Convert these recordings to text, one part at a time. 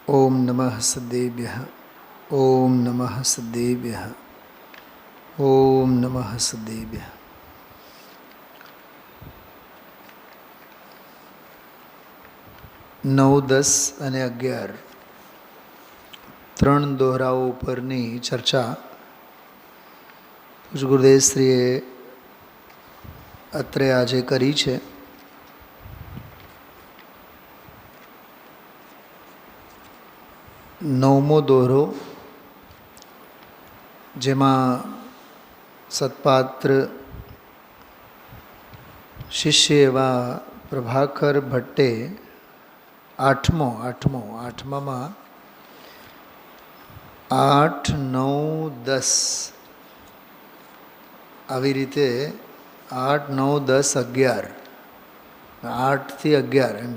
ओम नमः सद्देभ्यः। ओम नमः सद्देभ्यः। ओम नमः सद्देभ्यः। 9, 10 અને 11 ત્રણ દોહરાઓ ઉપરની ચર્ચા પૂજ્ય ગુરુદેવશ્રીએ અત્રે આજે કરી છે. નવમો દોહરો, જેમાં સત્પાત્ર શિષ્ય એવા પ્રભાકર ભટ્ટે આઠમામાં 8, 9, 10 આવી રીતે 8, 9, 10, 11 8 થી 11 એમ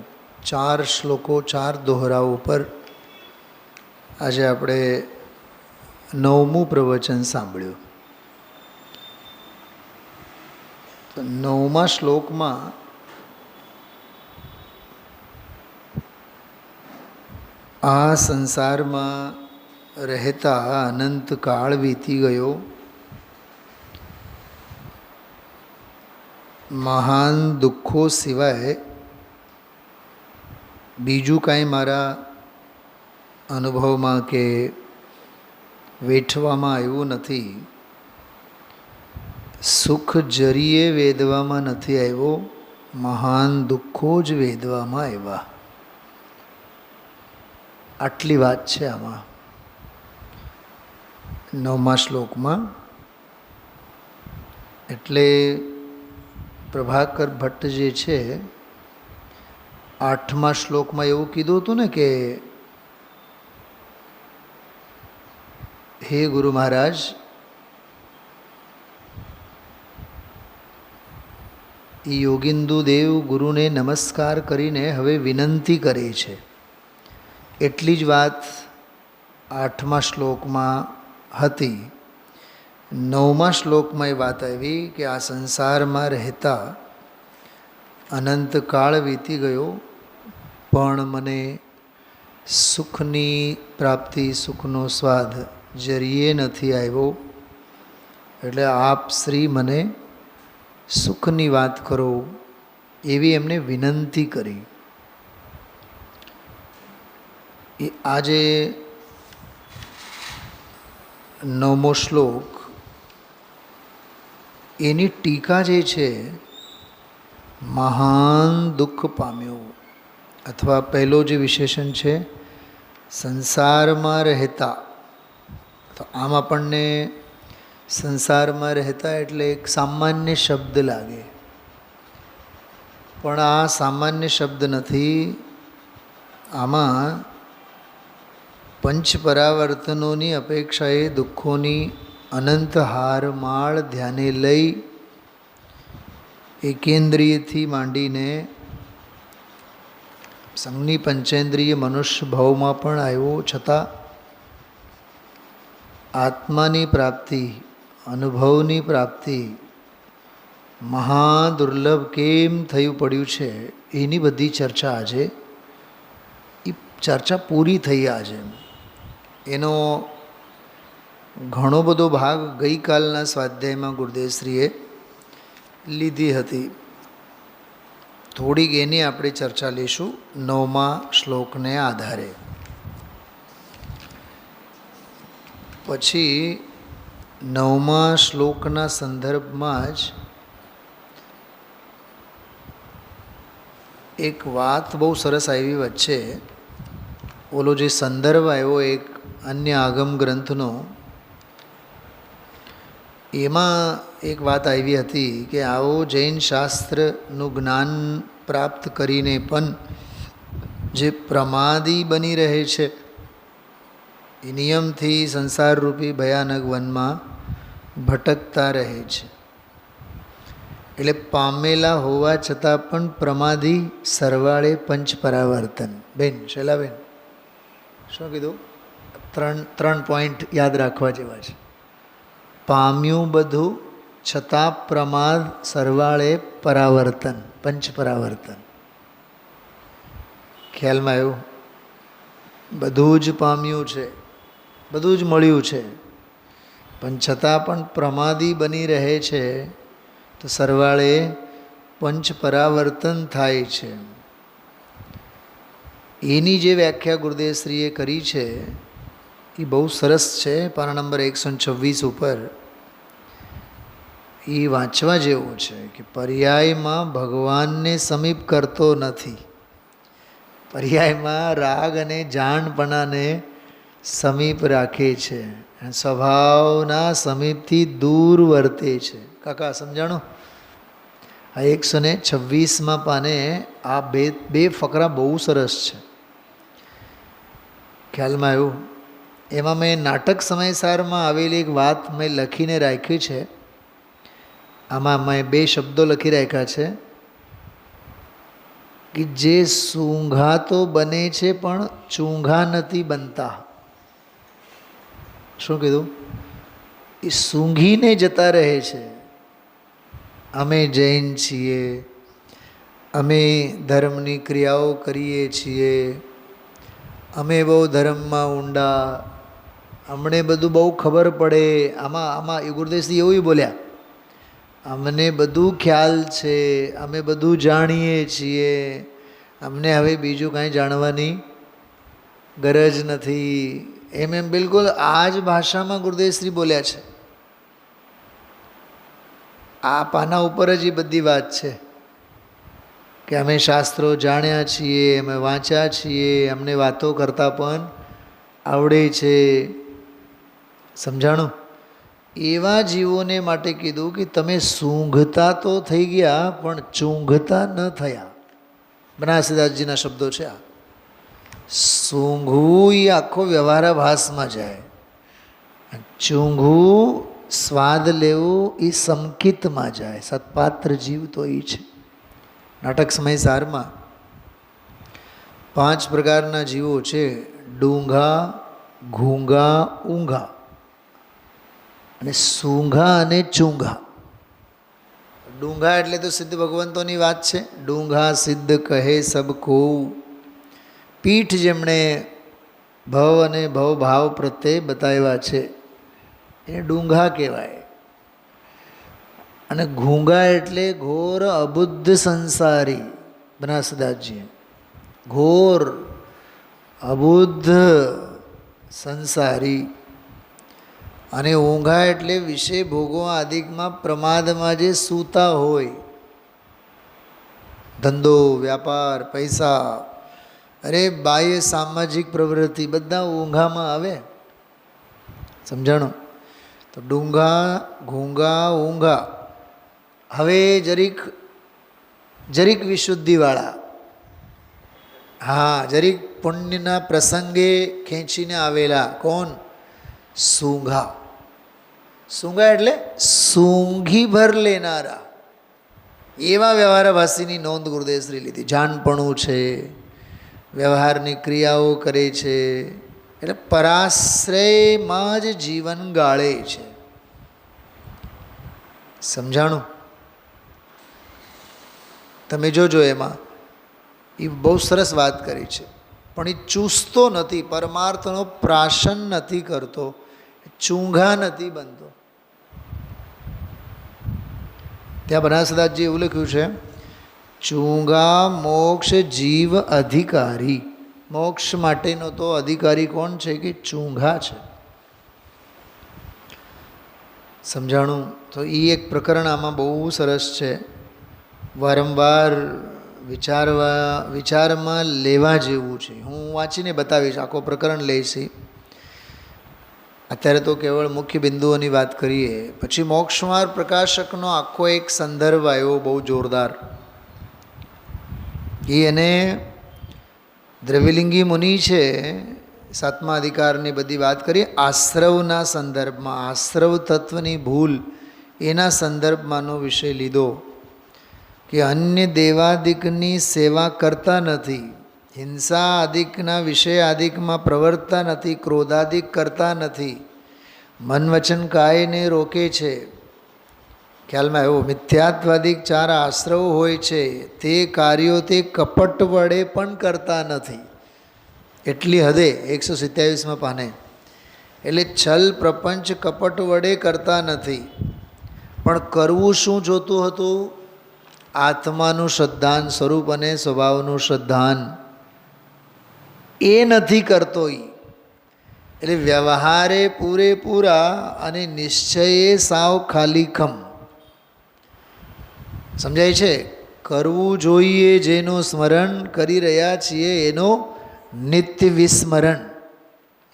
4 શ્લોકો 4 દોહરાઓ પર આજે આપણે 9મું પ્રવચન સાંભળ્યું. તો 9મા શ્લોકમાં આ સંસારમાં રહેતા અનંત કાળ વીતી ગયો, મહાન દુઃખો સિવાય બીજું કાંઈ મારા અનુભવમાં કે વેઠવામાં આવ્યું નથી, સુખ જરીએ વેદવામાં નથી આવ્યો, મહાન દુઃખો જ વેદવામાં આવ્યા. આટલી વાત છે આમાં 9મા શ્લોકમાં. એટલે પ્રભાકર ભટ્ટ જે છે 8મા શ્લોકમાં એવું કીધું હતું ને કે હે ગુરુ મહારાજ, એ યોગિંદુ દેવ ગુરુને નમસ્કાર કરીને હવે વિનંતી કરે છે. એટલી જ વાત 8મા શ્લોકમાં હતી. 9મા શ્લોકમાં એ વાત આવી કે આ સંસારમાં રહેતા અનંત કાળ વીતી ગયો, પણ મને સુખની પ્રાપ્તિ, સુખનો સ્વાદ જરીએ નથી આવ્યો. એટલે આપ શ્રી મને સુખની વાત કરો એવી એમને વિનંતી કરી. એ આજે 9મો શ્લોક, એની ટીકા જે છે, મહાન દુઃખ પામ્યો, અથવા પહેલો જે વિશેષણ છે સંસારમાં રહેતા. તો આમ આપણને સંસારમાં રહેતા એટલે એક સામાન્ય શબ્દ લાગે, પણ આ સામાન્ય શબ્દ નથી. આમાં પંચ પરાવર્તનોની અપેક્ષાએ દુઃખોની અનંત હારમાળ ધ્યાને લઈ એકેન્દ્રિયથી માંડીને સંઘની પંચેન્દ્રિય મનુષ્ય ભાવમાં પણ આવ્યો, છતાં આત્માની પ્રાપ્તિ, અનુભવની પ્રાપ્તિ મહાદુર્લભ કેમ થયું પડ્યું છે, એની બધી ચર્ચા આજે, એ ચર્ચા પૂરી થઈ આજે. એનો ઘણો બધો ભાગ ગઈકાલના સ્વાધ્યાયમાં ગુરુદેવશ્રીએ લીધી હતી. થોડીક એની આપણે ચર્ચા લઈશું 9મા શ્લોકને આધારે. પછી 9મા શ્લોકના સંદર્ભમાં જ એક વાત બહુ સરસ આવી વચ્ચે. ઓલો જે સંદર્ભ આવ્યો એક અન્ય આગમ ગ્રંથનો, એમાં એક વાત આવી હતી કે આવો જૈન શાસ્ત્રનું જ્ઞાન પ્રાપ્ત કરીને પણ જે પ્રમાદી બની રહે છે, એ નિયમથી સંસારરૂપી ભયાનક વનમાં ભટકતા રહે છે. એટલે પામેલા હોવા છતાં પણ પ્રમાદી, સરવાળે પંચ પરાવર્તન. બેન શૈલાબેન શું કીધું? ત્રણ પોઈન્ટ યાદ રાખવા જેવા છે. પામ્યું બધું છતાં પ્રમાદ, સરવાળે પરાવર્તન, પંચ પરાવર્તન. ખ્યાલમાં આવ્યું? બધું જ પામ્યું છે, બધું જ મળ્યું છે, પણ છતાં પણ પ્રમાદી બની રહે છે, તો સરવાળે પંચ પરાવર્તન થાય છે. એની જે વ્યાખ્યા ગુરુદેવશ્રીએ કરી છે એ બહુ સરસ છે. પાના નંબર 126 ઉપર એ વાંચવા જેવું છે કે પર્યાયમાં ભગવાનને સમીપ કરતો નથી, પર્યાયમાં રાગ અને જાણપણાને સમીપ રાખે છે, સ્વભાવના સમીપથી દૂર વર્તે છે. કાકા સમજાણું? આ 126માં પાને આ બે ફકરા બહુ સરસ છે. ખ્યાલમાં આવ્યું? એમાં મેં નાટક સમયસારમાં આવેલી એક વાત મેં લખીને રાખી છે. આમાં મેં 2 શબ્દો લખી રાખ્યા છે કે જે સૂંઘા તો બને છે પણ ચૂંઘા નથી બનતા. શું કીધું? એ સૂંઘીને જતા રહે છે. અમે જૈન છીએ, અમે ધર્મની ક્રિયાઓ કરીએ છીએ, અમે બહુ ધર્મમાં ઊંડા, અમને બધું બહુ ખબર પડે. આમાં એ ગુરુદેવશ્રી એવું બોલ્યા, અમને બધું ખ્યાલ છે, અમે બધું જાણીએ છીએ, અમને હવે બીજું કાંઈ જાણવાની ગરજ નથી. એમ બિલકુલ આ જ ભાષામાં ગુરુદેવશ્રી બોલ્યા છે. આ પાના ઉપર જ એ બધી વાત છે કે અમે શાસ્ત્રો જાણ્યા છીએ, અમે વાંચ્યા છીએ, અમને વાતો કરતાં પણ આવડે છે. સમજાણું? એવા જીવોને માટે કીધું કે તમે સૂંઘતા તો થઈ ગયા પણ ચૂંઘતા ન થયા. બનારસીદાસજીના શબ્દો છે આ. સૂંઘવું એ આખો વ્યવહારાભાસમાં જાય, ચૂંઘવું સ્વાદ લેવું એ સંકિતમાં જાય. સત્પાત્ર જીવ તો એ છે. નાટક સમયસારમાં 5 પ્રકારના જીવો છે: ડૂંઘા, ઘૂંઘા, ઊંઘા અને સૂંઘા અને ચૂંઘા. ડૂંઘા એટલે તો સિદ્ધ ભગવંતોની વાત છે. ડૂંઘા સિદ્ધ કહે સબ કો, પીઠ જેમણે ભવ અને ભવભાવ પ્રત્યે બતાવ્યા છે એ ડૂંઘા કહેવાય. અને ઘૂંઘા એટલે ઘોર અબુદ્ધ સંસારી. બનારસદાસજી ઘોર અબુદ્ધ સંસારી. અને ઊંઘા એટલે વિષય ભોગો આદિકમાં પ્રમાદમાં જે સૂતા હોય, ધંધો, વ્યાપાર, પૈસા, અરે બાહ્ય સામાજિક પ્રવૃત્તિ બધા ઊંઘામાં આવે. સમજાણું? તો ડૂંઘા, ઘૂંઘા, ઊંઘા. હવે જરીક વિશુદ્ધિવાળા, હા, જરીક પુણ્યના પ્રસંગે ખેંચીને આવેલા. કોણ? સૂંઘા. સૂંઘા એટલે સૂંઘી ભર લેનારા. એવા વ્યવહારભાષીની નોંધ ગુરુદેવશ્રી લીધી. જાણપણું છે, વ્યવહારની ક્રિયાઓ કરે છે, એટલે પરાશ્રયમાં જ જીવન ગાળે છે. સમજાણું? તમે જોજો એમાં એ બહુ સરસ વાત કરી છે. પણ એ ચૂસતો નથી, પરમાર્થનો પ્રાશન નથી કરતો, ચૂંઘા નથી બનતો. ત્યાં બનારસદાસજી એવું લખ્યું છે, ચૂંઘા મોક્ષ જીવ અધિકારી. મોક્ષ માટેનો તો અધિકારી કોણ છે? કે ચૂંઘા છે. સમજાણું? તો એ એક પ્રકરણ આમાં બહુ સરસ છે. વારંવાર વિચારમાં લેવા જેવું છે. હું વાંચીને બતાવીશ, આખો પ્રકરણ લઈશ. અત્યારે તો કેવળ મુખ્ય બિંદુઓની વાત કરીએ. પછી મોક્ષમાર્ગ પ્રકાશકનો આખો એક સંદર્ભ આવ્યો બહુ જોરદાર. એને દ્રવ્યલિંગી મુનિ છે, 7મા અધિકારની બધી વાત કરીએ આશ્રવના સંદર્ભમાં, આશ્રવ તત્વની ભૂલ એના સંદર્ભમાંનો વિષય લીધો કે અન્ય દેવાદિકની સેવા કરતા નથી, હિંસા આદિકના વિષય આદિકમાં પ્રવર્તતા નથી, ક્રોધાદિક કરતા નથી, મન વચન કાયને રોકે છે. ખ્યાલમાં આવ્યો? મિથ્યાત્વાદિક 4 આશ્રવ હોય છે, તે કાર્યો તે કપટ વડે પણ કરતા નથી. એટલી હદે 127માં પાને. એટલે છલ પ્રપંચ કપટ વડે કરતા નથી, પણ કરવું શું જોતું હતું? આત્માનું શ્રદ્ધાન, સ્વરૂપ અને સ્વભાવનું શ્રદ્ધાન. એ નથી કરતો. એટલે વ્યવહારે પૂરેપૂરા અને નિશ્ચયે સાવ ખાલીખમ. સમજાય છે? કરવું જોઈએ જેનું સ્મરણ કરી રહ્યા છીએ એનો નિત્ય વિસ્મરણ.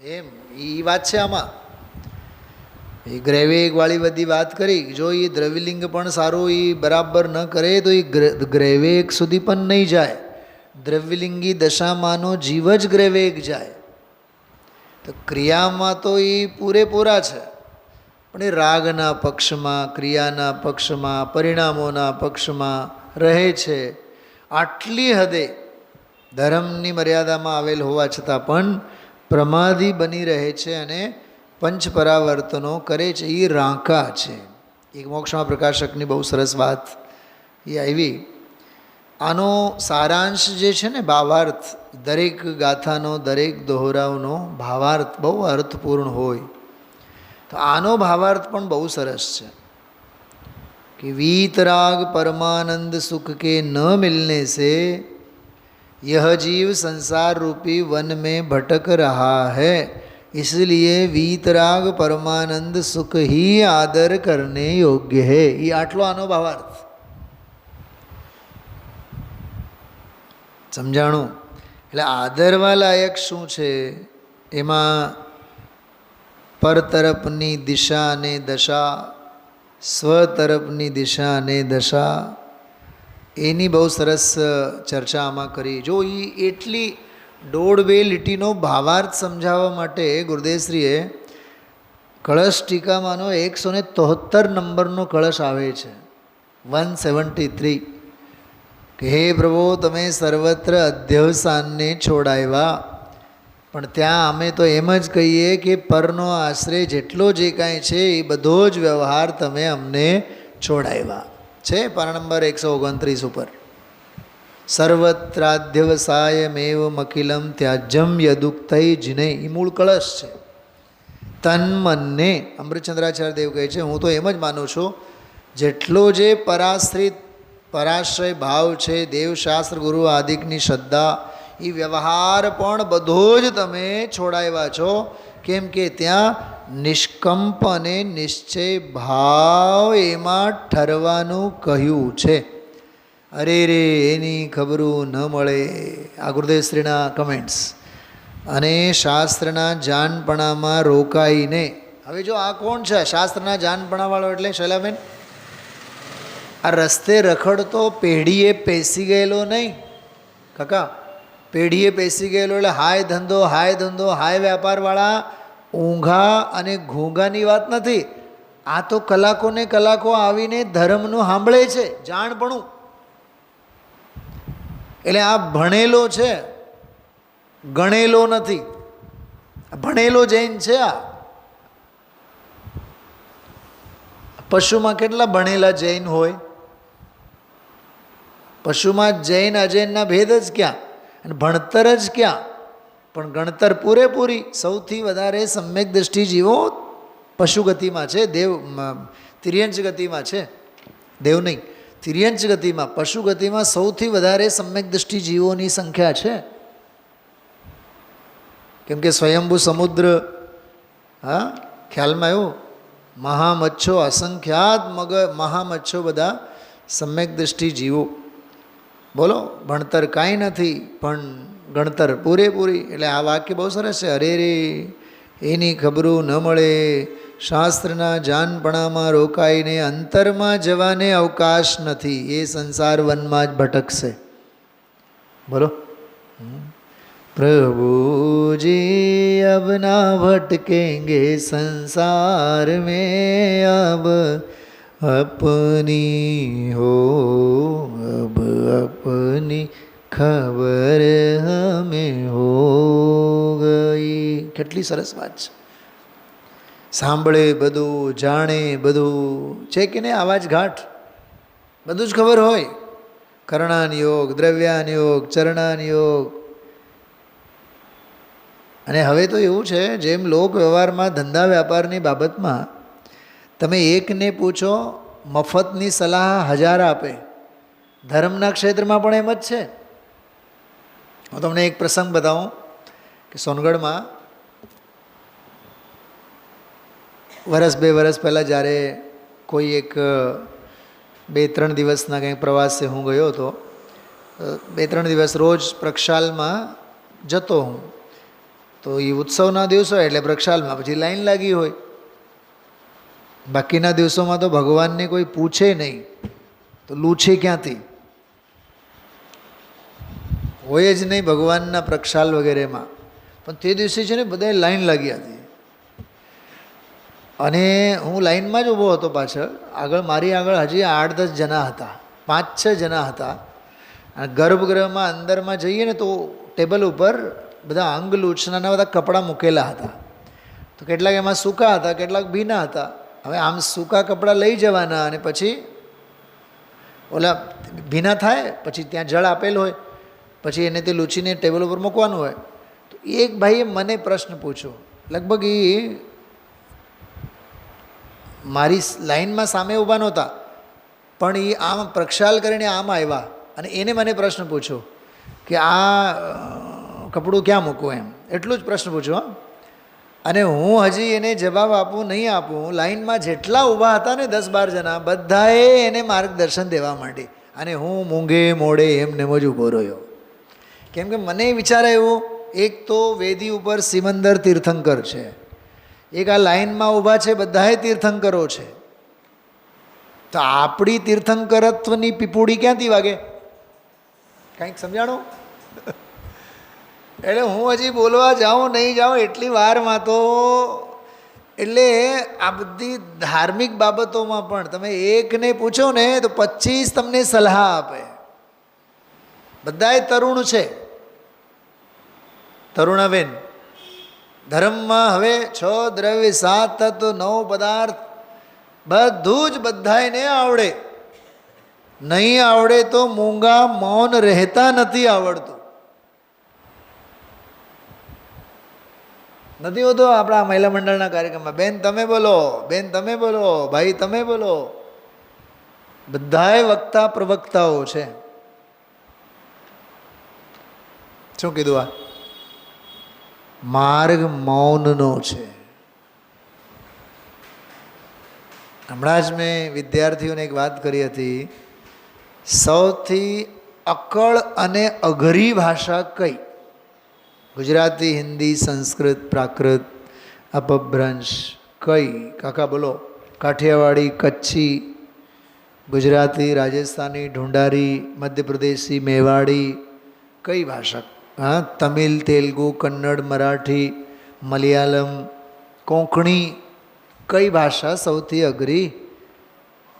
એમ એ વાત છે આમાં. એ ગ્રેવેગવાળી બધી વાત કરી. જો એ દ્રવ્યલિંગ પણ સારું એ બરાબર ન કરે તો એ ગ્રેવેગ સુધી પણ નહીં જાય. દ્રવ્યલિંગી દશામાંનો જીવ જ ગ્રેવેગ જાય. તો ક્રિયામાં તો એ પૂરેપૂરા છે, પણ એ રાગના પક્ષમાં, ક્રિયાના પક્ષમાં, પરિણામોના પક્ષમાં રહે છે. આટલી હદે ધર્મની મર્યાદામાં આવેલ હોવા છતાં પણ પ્રમાદી બની રહે છે અને પંચ પરાવર્તનો કરે છે. એ રાંકા છે. એક મોક્ષમાં પ્રકાશકની બહુ સરસ વાત એ આવી. આનો સારાંશ જે છે ને, ભાવાર્થ, દરેક ગાથાનો, દરેક દોહરાવનો ભાવાર્થ બહુ અર્થપૂર્ણ હોય. તો આનો ભાવાર્થ પણ બહુ સરસ છે कि वीतराग परमानंद सुख के न मिलने से यह जीव संसार रूपी वन में भटक रहा है, इसलिए वीतराग परमानंद सुख ही आदर करने योग्य है. ये आटलो आनो भावार्थ समझाणु. એટલે આદરવા લાયક શું છે? એમાં પર તરફની દિશા અને દશા, સ્વ તરફની દિશા અને દશા, એની બહુ સરસ ચર્ચા આમાં કરી. જો એ એટલી 1.5 લીટીનો ભાવાર્થ સમજાવવા માટે ગુરુદેવશ્રીએ કળશ ટીકામાંનો 173 નંબરનો કળશ આવે છે, 173, કે હે પ્રભુ તમે સર્વત્ર અધ્યવસાનને છોડાવ્યા, પણ ત્યાં અમે તો એમ જ કહીએ કે પરનો આશ્રય જેટલો જે કાંઈ છે એ બધો જ વ્યવહાર તમે અમને છોડાવ્યા છે. પાના નંબર 129 ઉપર સર્વત્રાધ્યવસાયમેવ મખિલમ ત્યાજ્યમ યદુક્તૈ જિનૈ, એ મૂળ કળશ છે. તન મનને અમૃતચંદ્રાચાર્ય દેવ કહે છે, હું તો એમ જ માનું છું જેટલો જે પરાશ્રિત પરાશ્રય ભાવ છે, દેવશાસ્ત્ર ગુરુ આદિકની શ્રદ્ધા, એ વ્યવહાર પણ બધો જ તમે છોડાવ્યા છો. કેમ કે ત્યાં નિષ્કંપ અને નિશ્ચય ભાવ એમાં ઠરવાનું કહ્યું છે. અરે રે એની ખબરું ન મળે. આ ગુરુદેવશ્રીના કમેન્ટ્સ. અને શાસ્ત્રના જાનપણામાં રોકાઈને, હવે જો આ કોણ છે શાસ્ત્રના જાનપણાવાળો? એટલે શૈલાબેન, આ રસ્તે રખડતો પેઢીએ પેસી ગયેલો નહીં કાકા. પેઢીએ પેસી ગયેલો એટલે હાય ધંધો, હાય ધંધો, હાય વ્યાપારવાળા ઊંઘા અને ઘૂંઘાની વાત નથી. આ તો કલાકોને કલાકો આવીને ધર્મનું સાંભળે છે, જાણપણું. એટલે આ ભણેલો છે, ગણેલો નથી. ભણેલો જૈન છે. આ પશુમાં કેટલા ભણેલા જૈન હોય? પશુમાં જૈન અજૈનના ભેદ જ ક્યાં, અને ભણતર જ ક્યાં? પણ ગણતર પૂરેપૂરી. સૌથી વધારે સમ્યક દ્રષ્ટિ જીવો પશુ ગતિમાં છે, દેવ તિર્યંચ ગતિમાં છે. દેવ નહીં, તિર્યંચ ગતિમાં, પશુ ગતિમાં સૌથી વધારે સમ્યક દ્રષ્ટિ જીવોની સંખ્યા છે. કેમ કે સ્વયંભૂ સમુદ્ર, હા ખ્યાલમાં એવું, મહામચ્છો અસંખ્યાત મહામચ્છો બધા સમ્યક દ્રષ્ટિ જીવો. બોલો, ભણતર કાંઈ નથી પણ ગણતર પૂરેપૂરી. એટલે આ વાક્ય બહુ સરસ છે. અરે રે એની ખબરું ન મળે, શાસ્ત્રના જાનપણામાં રોકાઈને અંતરમાં જવાને અવકાશ નથી, એ સંસાર વનમાં જ ભટકશે. બોલો, પ્રભુજી અબ ના ભટકેંગે સંસાર મેં, અબ अपनी हो अब अपनी खबर हमें हो गई. કેટલી સરસ વાત છે. સાંભળે બધું, જાણે બધું છે કે નહીં? આવાજ ઘાટ બધું જ ખબર હોય. કર્ણાન યોગ, દ્રવ્યાન યોગ, ચરણાન યોગ, અને હવે તો એવું છે, જેમ લોક વ્યવહારમાં ધંધા વ્યાપારની બાબતમાં તમે એકને પૂછો મફતની સલાહ 1000 આપે. ધર્મના ક્ષેત્રમાં પણ એમ જ છે. હું તમને એક પ્રસંગ બતાવું કે સોનગઢમાં વર્ષ 2 વર્ષ પહેલાં જ્યારે કોઈ એક 2-3 દિવસના કંઈક પ્રવાસે હું ગયો હતો. 2-3 દિવસ રોજ પ્રક્ષાલમાં જતો હું. તો એ ઉત્સવના દિવસો એટલે પ્રક્ષાલમાં પછી લાઈન લાગી હોય. બાકીના દિવસોમાં તો ભગવાનને કોઈ પૂછે નહીં, તો લૂછે ક્યાંથી? હોય જ નહીં ભગવાનના પ્રક્ષાલ વગેરેમાં. પણ તે દિવસે છે ને બધાએ લાઈન લાગી હતી અને હું લાઈનમાં જ ઊભો હતો. પાછળ આગળ મારી આગળ હજી 8-10 જણા હતા, 5-6 જણા હતા. અને ગર્ભગૃહમાં અંદરમાં જઈએ ને તો ટેબલ ઉપર બધા અંગ લૂછનાના બધા કપડાં મૂકેલા હતા. તો કેટલાક એમાં સૂકા હતા, કેટલાક ભીના હતા. હવે આમ સૂકા કપડાં લઈ જવાના અને પછી ઓલા ભીના થાય, પછી ત્યાં જળ આપેલ હોય, પછી એને તે લૂછીને ટેબલ ઉપર મૂકવાનું હોય. તો એક ભાઈએ મને પ્રશ્ન પૂછ્યો, લગભગ એ મારી લાઈનમાં સામે ઊભા નહોતા, પણ એ આમ પ્રક્ષાલ કરીને આમ આવ્યા અને એને મને પ્રશ્ન પૂછ્યો કે આ કપડું ક્યાં મૂકવું, એમ એટલું જ પ્રશ્ન પૂછ્યો. અને હું હજી એને જવાબ આપું નહીં આપું, લાઈનમાં જેટલા ઊભા હતા ને 10-12 જણા, બધાએ એને માર્ગદર્શન દેવા માંડી અને હું મૂંગે મોડે એમને જ ઊભો રહ્યો. કેમ કે મને વિચાર આવ્યો, એક તો વેદી ઉપર સિમંદર તીર્થંકર છે, એક આ લાઈનમાં ઊભા છે બધાએ તીર્થંકરો છે, તો આપણી તીર્થંકરત્વની પીપુડી ક્યાંથી વાગે? કંઈક સમજાણો? એટલે હું હજી બોલવા જાઉં નહીં જાઉં એટલી વારમાં તો, એટલે આ બધી ધાર્મિક બાબતોમાં પણ તમે એકને પૂછો ને તો 25 તમને સલાહ આપે. બધાએ તરુણ છે. તરુણાબેન, ધર્મમાં હવે 6 દ્રવ્ય 7 તત્વ 9 પદાર્થ બધું જ બધાને આવડે. નહીં આવડે તો મૂંગા મૌન રહેતા નથી આવડતું. નથી હોતો આપણા મહિલા મંડળના કાર્યક્રમમાં, બેન તમે બોલો, બેન તમે બોલો, ભાઈ તમે બોલો. બધાએ વક્તા પ્રવક્તાઓ છે. શું કીધું? આ માર્ગ મૌનનો છે. હમણાં જ મેં વિદ્યાર્થીઓને એક વાત કરી હતી, સૌથી અકળ અને અઘરી ભાષા કઈ? ગુજરાતી, હિન્દી, સંસ્કૃત, પ્રાકૃત, અપભ્રંશ, કઈ? કાકા બોલો. કાઠિયાવાડી, કચ્છી, ગુજરાતી, રાજસ્થાની, ઢુંઢારી, મધ્યપ્રદેશી, મેવાડી, કઈ ભાષા? હા, તમિલ, તેલુગુ, કન્નડ, મરાઠી, મલયાલમ, કોંકણી, કઈ ભાષા સૌથી અઘરી?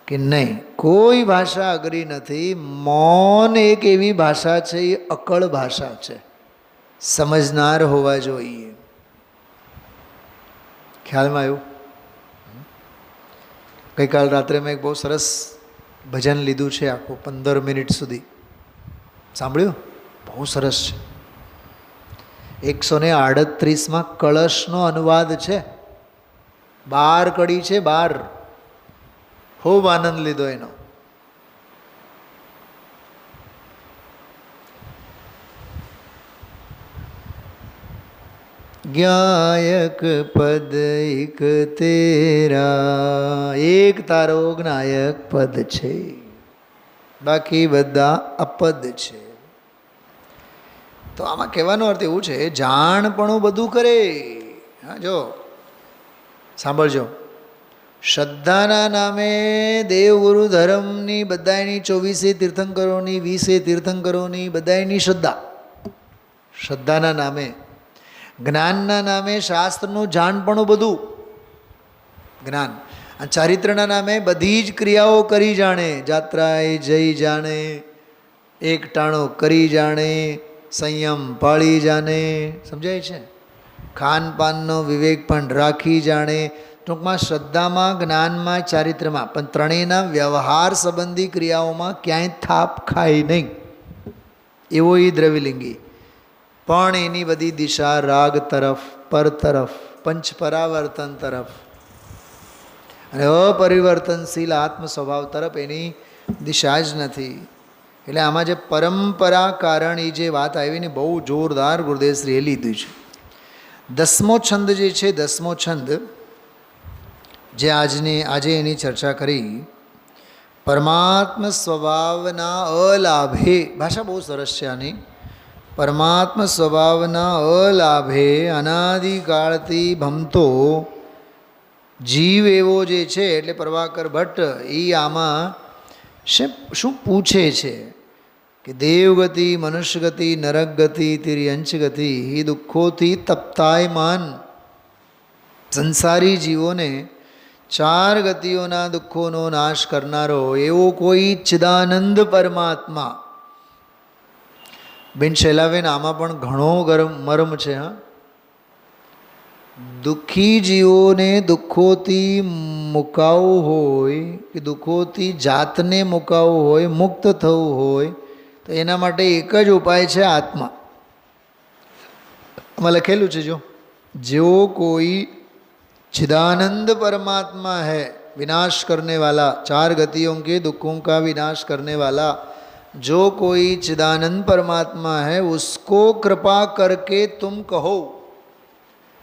કે નહીં, કોઈ ભાષા અઘરી નથી. મૌન એક એવી ભાષા છે, એ અકળ ભાષા છે. સમજનાર હોવા જોઈએ. ખ્યાલમાં આવ્યું? ગઈકાલ રાત્રે મેં એક બહુ સરસ ભજન લીધું છે, આખું 15 મિનિટ સુધી સાંભળ્યું. બહુ સરસ છે. 138માં કળશનો અનુવાદ છે. 12 કડી છે, 12. ખૂબ આનંદ લીધો એનો. જ્ઞાયક પદ એક તેરા, એક તારો જ્ઞાયક પદ છે, બાકી બધા અપદ છે. તો આમાં કહેવાનો અર્થ એવું છે, જાણપણું બધું કરે. હા, જો સાંભળજો. શ્રદ્ધાના નામે દેવગુરુ ધર્મની બધાની 24 તીર્થંકરોની 20 તીર્થંકરોની બધાની શ્રદ્ધા. શ્રદ્ધાના નામે, જ્ઞાનના નામે શાસ્ત્રનું જાણપણું બધું જ્ઞાન. આ ચારિત્રના નામે બધી જ ક્રિયાઓ કરી જાણે. જાત્રાએ જઈ જાણે, એકટાણો કરી જાણે, સંયમ પાળી જાણે. સમજાય છે? ખાનપાનનો વિવેક પણ રાખી જાણે. ટૂંકમાં શ્રદ્ધામાં, જ્ઞાનમાં, ચારિત્રમાં, પણ ત્રણેયના વ્યવહાર સંબંધી ક્રિયાઓમાં ક્યાંય થાપ ખાય નહીં એવો એ દ્રવ્યલિંગી. પણ એની બધી દિશા રાગ તરફ, પર તરફ, પંચ પરાવર્તન તરફ અને અપરિવર્તનશીલ આત્મ સ્વભાવ તરફ એની દિશા જ નથી. એટલે આમાં જે પરંપરા કારણ એ જે વાત આવી ને બહુ જોરદાર ગુરુદેવશ્રીએ લીધું છે. 10મો છંદ જે છે, 10મો છંદ જે આજે એની ચર્ચા કરી, પરમાત્મ સ્વભાવના અલાભે, ભાષા બહુ સરસ છે આની. પરમાત્મ સ્વભાવના અલાભે અનાદિકાળથી ભમતો જીવ એવો જે છે, એટલે પ્રભાકર ભટ્ટ એ આમાં શું પૂછે છે કે દેવગતિ, મનુષ્યગતિ, નરકગતિ, તિર્યંચ ગતિ એ દુઃખોથી તપ્તાયમાન સંસારી જીવોને 4 ગતિઓના દુઃખોનો નાશ કરનારો એવો કોઈ ચિદાનંદ પરમાત્મા. બેન શૈલાબેન, આમાં પણ ઘણો મર્મ છે. હા, દુઃખી જીવોને દુઃખોથી મુકાવવું હોય કે દુઃખોથી જાતને મુકાવવું હોય, મુક્ત થવું હોય, તો એના માટે એક જ ઉપાય છે આત્મા. આમાં લખેલું છે, જો कोई चिदानंद परमात्मा है, विनाश करने वाला, 4 गतियों के दुखों का विनाश करने वाला, जो कोई चिदानंद परमात्मा है उसको कृपा करके तुम कहो.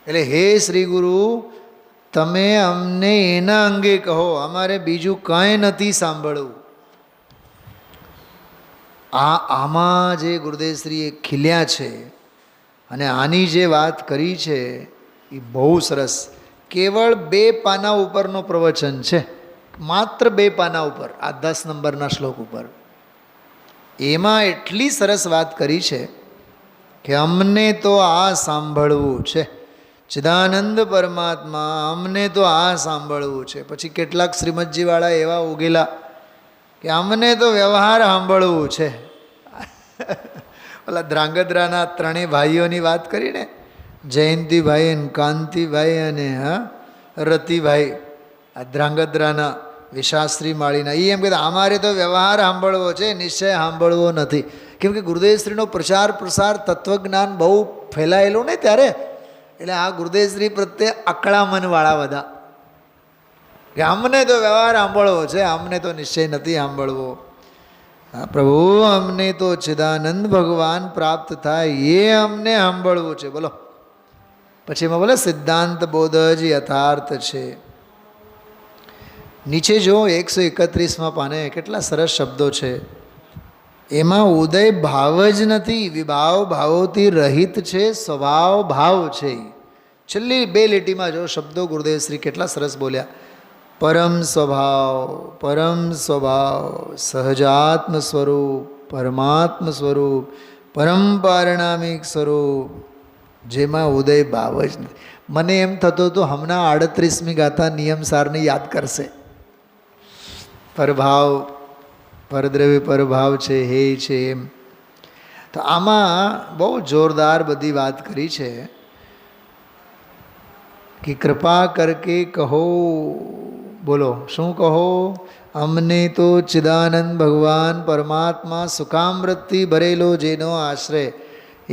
એટલે હે શ્રી ગુરુ, તમે અમને એના અંગે કહો, અમારે બીજું કાંઈ નથી સાંભળવું. આમાં જે ગુરુદેવશ્રીએ ખીલ્યા છે અને આની જે વાત કરી છે એ બહુ સરસ. કેવળ 2 પાના ઉપરનો પ્રવચન છે, માત્ર 2 પાના ઉપર, આ 10 નંબરના શ્લોક ઉપર. એમાં એટલી સરસ વાત કરી છે કે અમને તો આ સાંભળવું છે. ચિદાનંદ પરમાત્મા, અમને તો આ સાંભળવું છે. પછી કેટલાક શ્રીમદજીવાળા એવા ઉગેલા કે અમને તો વ્યવહાર સાંભળવું છે. ઓલા ધ્રાંગધ્રાના 3 ભાઈઓની વાત કરીને, જયંતિભાઈ અને કાંતિભાઈ અને રતિભાઈ, આ ધ્રાંગધ્રાના વિશાસ્ત્રી માળીના, એ એમ કહેતા અમારે તો વ્યવહાર સાંભળવો છે, નિશ્ચય સાંભળવો નથી. કેમ કે ગુરુદેવશ્રીનો પ્રચાર પ્રસાર, તત્વજ્ઞાન બહુ ફેલાયેલું ને ત્યારે, એટલે આ ગુરુદેવશ્રી પ્રત્યે અકળામનવાળા બધા કે અમને તો વ્યવહાર સાંભળવો છે, અમને તો નિશ્ચય નથી સાંભળવો. હા પ્રભુ, અમને તો ચિદાનંદ ભગવાન પ્રાપ્ત થાય એ અમને સાંભળવું છે. બોલો, પછી એમાં બોલે સિદ્ધાંત બોધ જ યથાર્થ છે. નીચે જો 131માં પાને કેટલા સરસ શબ્દો છે. એમાં ઉદય ભાવ જ નથી, વિભાવ ભાવોથી રહિત છે, સ્વભાવ ભાવ છે. છેલ્લી 2 લીટીમાં જો શબ્દો ગુરુદેવશ્રી કેટલા સરસ બોલ્યા. પરમ સ્વભાવ, પરમ સ્વભાવ, સહજાત્મ સ્વરૂપ, પરમાત્મ સ્વરૂપ, પરમ પારણામિક સ્વરૂપ, જેમાં ઉદય ભાવ જ નથી. મને એમ થતો તો હમણાં 38મી ગાથા નિયમસારને યાદ કરશે. પરભાવ, પરદ્રવ્ય પરભાવ છે, હે છે એમ. તો આમાં બહુ જોરદાર બધી વાત કરી છે કે કૃપા કરકે કહો. બોલો, શું કહો? અમને તો ચિદાનંદ ભગવાન પરમાત્મા સુખામૃતથી ભરેલો જેનો આશ્રય,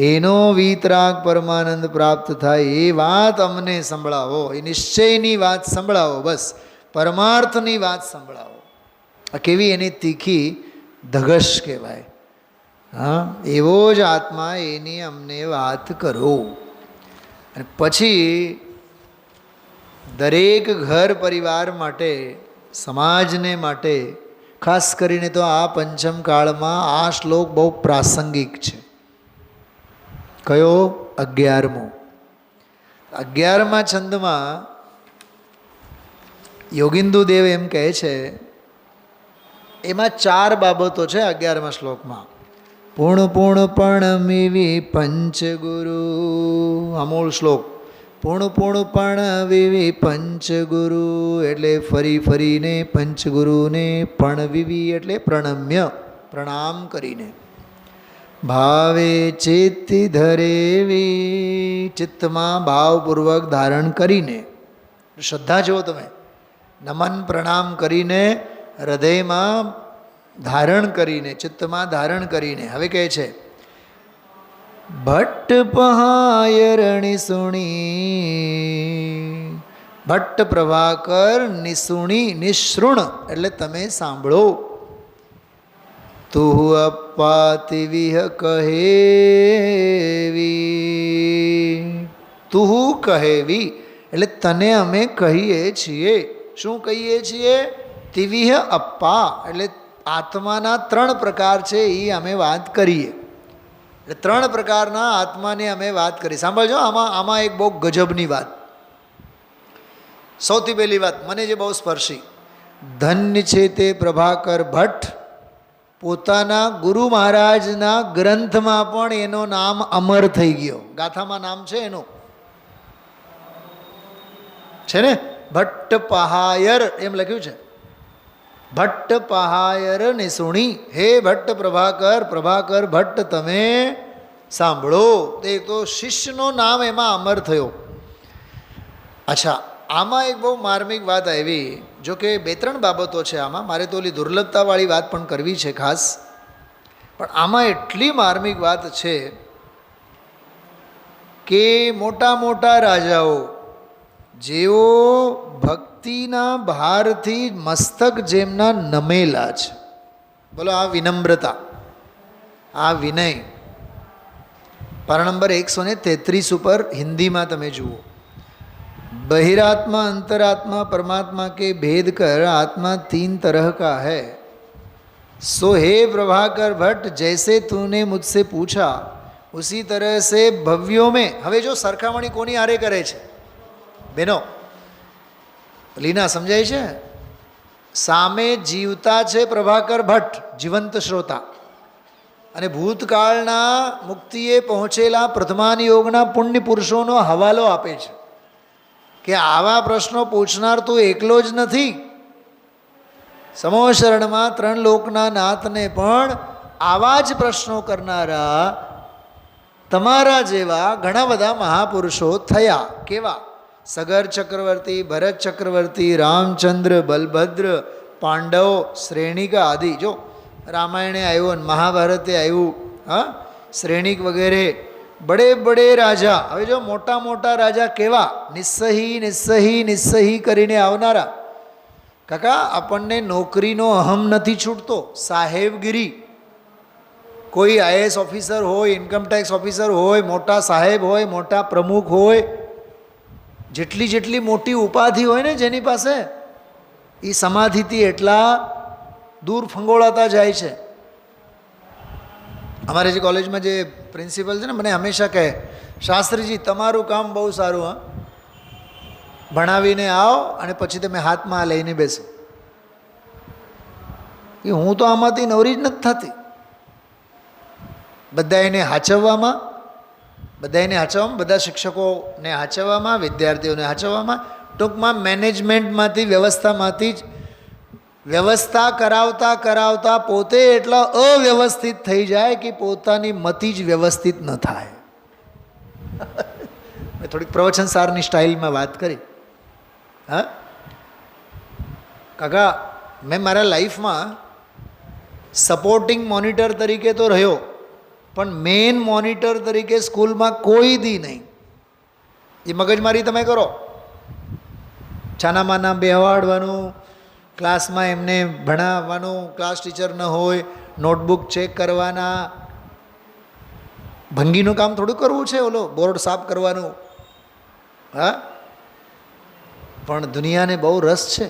એનો વીતરાગ પરમાનંદ પ્રાપ્ત થાય એ વાત અમને સંભળાવો. એ નિશ્ચયની વાત સંભળાવો, બસ પરમાર્થની વાત સંભળાવો. આ કેવી એની તીખી ધગશ કહેવાય. હા, એવો જ આત્મા, એની અમને વાત કરો. અને પછી દરેક ઘર પરિવાર માટે, સમાજને માટે, ખાસ કરીને તો આ પંચમ કાળમાં આ શ્લોક બહુ પ્રાસંગિક છે. કયો? 11મો. 11મા છંદમાં યોગિંદુ દેવ એમ કહે છે, એમાં 4 બાબતો છે 11મા શ્લોકમાં. પૂર્ણ પૂર્ણ પણમિવી પંચગુરુ, અમૂળ શ્લોક. પૂર્ણ પૂર્ણ પણવિવી પંચગુરુ એટલે ફરી ફરીને પંચગુરુને પણવિવી એટલે પ્રણમ્ય, પ્રણામ કરીને. ભાવે ચિત્તિ ધરેવી, ચિત્તમાં ભાવપૂર્વક ધારણ કરીને, શ્રદ્ધા જુઓ તમે, નમન પ્રણામ કરીને, હૃદયમાં ધારણ કરીને, ચિત્તમાં ધારણ કરીને. હવે કહે છે ભટ્ટ પહાયર નિસુણી, ભટ્ટ પ્રભાકર નિસુણી, નિસૃણ એટલે તમે સાંભળો. તુહ અપાતિવિહ કહેવી, તુહ કહેવી એટલે તને અમે કહીએ છીએ. શું કહીએ છીએ? તિવિહ અપ્પા એટલે આત્માના 3 પ્રકાર છે એ અમે વાત કરીએ. એટલે 3 પ્રકારના આત્માની અમે વાત કરી. સાંભળજો, આમાં એક બહુ ગજબની વાત. સૌથી પહેલી વાત મને જે બહુ સ્પર્શી, ધન્ય છે તે પ્રભાકર ભટ્ટ, પોતાના ગુરુ મહારાજના ગ્રંથમાં પણ એનો નામ અમર થઈ ગયો. ગાથામાં નામ છે એનું, છે ને, ભટ્ટ પહાયર એમ લખ્યું છે. ભટ્ટ પહાયર નિસુણી, હે ભટ્ટ પ્રભાકર, પ્રભાકર ભટ્ટ તમે સાંભળો. તે તો શિષ્યનું નામ એમાં અમર થયો. અચ્છા, આમાં એક બહુ માર્મિક વાત આવી. જો કે 2-3 બાબતો છે આમાં, મારે તો ઓલી દુર્લભતાવાળી વાત પણ કરવી છે ખાસ. પણ આમાં એટલી માર્મિક વાત છે કે મોટા મોટા રાજાઓ જેઓ ભક્તિના ભારથી મસ્તક જેમના નમેલા છે, બોલો આ વિનમ્રતા, આ વિનય. પારા નંબર 133 ઉપર હિન્દીમાં તમે જુઓ, बहिरात्मा अंतरात्मा परमात्मा के भेद कर आत्मा 3 तरह का है. सो हे प्रभाकर भट्ट, जैसे तूने मुझसे पूछा उसी तरह से भव्यों में. હવે જો સરખામણી કોની હારે કરે છે બેનો? લીના સમજાય છે? સામે જીવતા છે પ્રભાકર ભટ્ટ, જીવંત શ્રોતા, અને ભૂતકાળના મુક્તિએ પહોંચેલા પ્રથમાન યોગના પુણ્ય પુરુષોનો હવાલો આપે છે કે આવા પ્રશ્નો પૂછનાર તું એકલો જ નથી. સમોશરણમાં 3 લોકના નાથને પણ આવા જ પ્રશ્નો કરનારા તમારા જેવા ઘણા બધા મહાપુરુષો થયા. કેવા? સગર ચક્રવર્તી, ભરત ચક્રવર્તી, રામચંદ્ર, બલભદ્ર, પાંડવ, શ્રેણિક આદિ. જો રામાયણે આવ્યું અને મહાભારતે આવ્યું, હા, શ્રેણિક વગેરે બડે બડે રાજા. હવે જો મોટા મોટા રાજા કેવા? નિસ્સહી નિસ્સહી નિસ્સહી કરીને આવનારા. કાકા, આપણને નોકરીનો અહમ નથી છૂટતો, સાહેબગીરી. કોઈ આઈએએસ ઓફિસર હોય, ઇન્કમટેક્સ ઓફિસર હોય, મોટા સાહેબ હોય, મોટા પ્રમુખ હોય, જેટલી જેટલી મોટી ઉપાધિ હોય ને જેની પાસે, એ સમાધિથી એટલા દૂર ફંગોળાતા જાય છે. અમારે જે કોલેજમાં જે પ્રિન્સિપલ છે ને, મને હંમેશા કહે, શાસ્ત્રીજી તમારું કામ બહુ સારું, હા, ભણાવીને આવો અને પછી તમે હાથમાં લઈને બેસો. એ હું તો આમાંથી નવરી જ નથી થતી. બધાને હાચવવામાં, બધા શિક્ષકોને હાચવવામાં, વિદ્યાર્થીઓને હાચવવામાં, ટૂંકમાં મેનેજમેન્ટમાંથી, વ્યવસ્થામાંથી જ વ્યવસ્થા કરાવતા કરાવતા પોતે એટલા અવ્યવસ્થિત થઈ જાય કે પોતાની મતિ જ વ્યવસ્થિત ન થાય. મેં થોડીક પ્રવચન સારની સ્ટાઇલમાં વાત કરી. હા કાકા, મેં મારા લાઈફમાં સપોર્ટિંગ મોનિટર તરીકે તો રહ્યો, પણ મેઇન મોનિટર તરીકે સ્કૂલમાં કોઈ દી નહીં. એ મગજમારી તમે કરો, છાનામાના બેહાડવાનું, ક્લાસમાં એમને ભણાવવાનું, ક્લાસ ટીચર ન હોય, નોટબુક ચેક કરવાના. ભંગીનું કામ થોડું કરવું છે, ઓલો બોર્ડ સાફ કરવાનું. હા, પણ દુનિયાને બહુ રસ છે,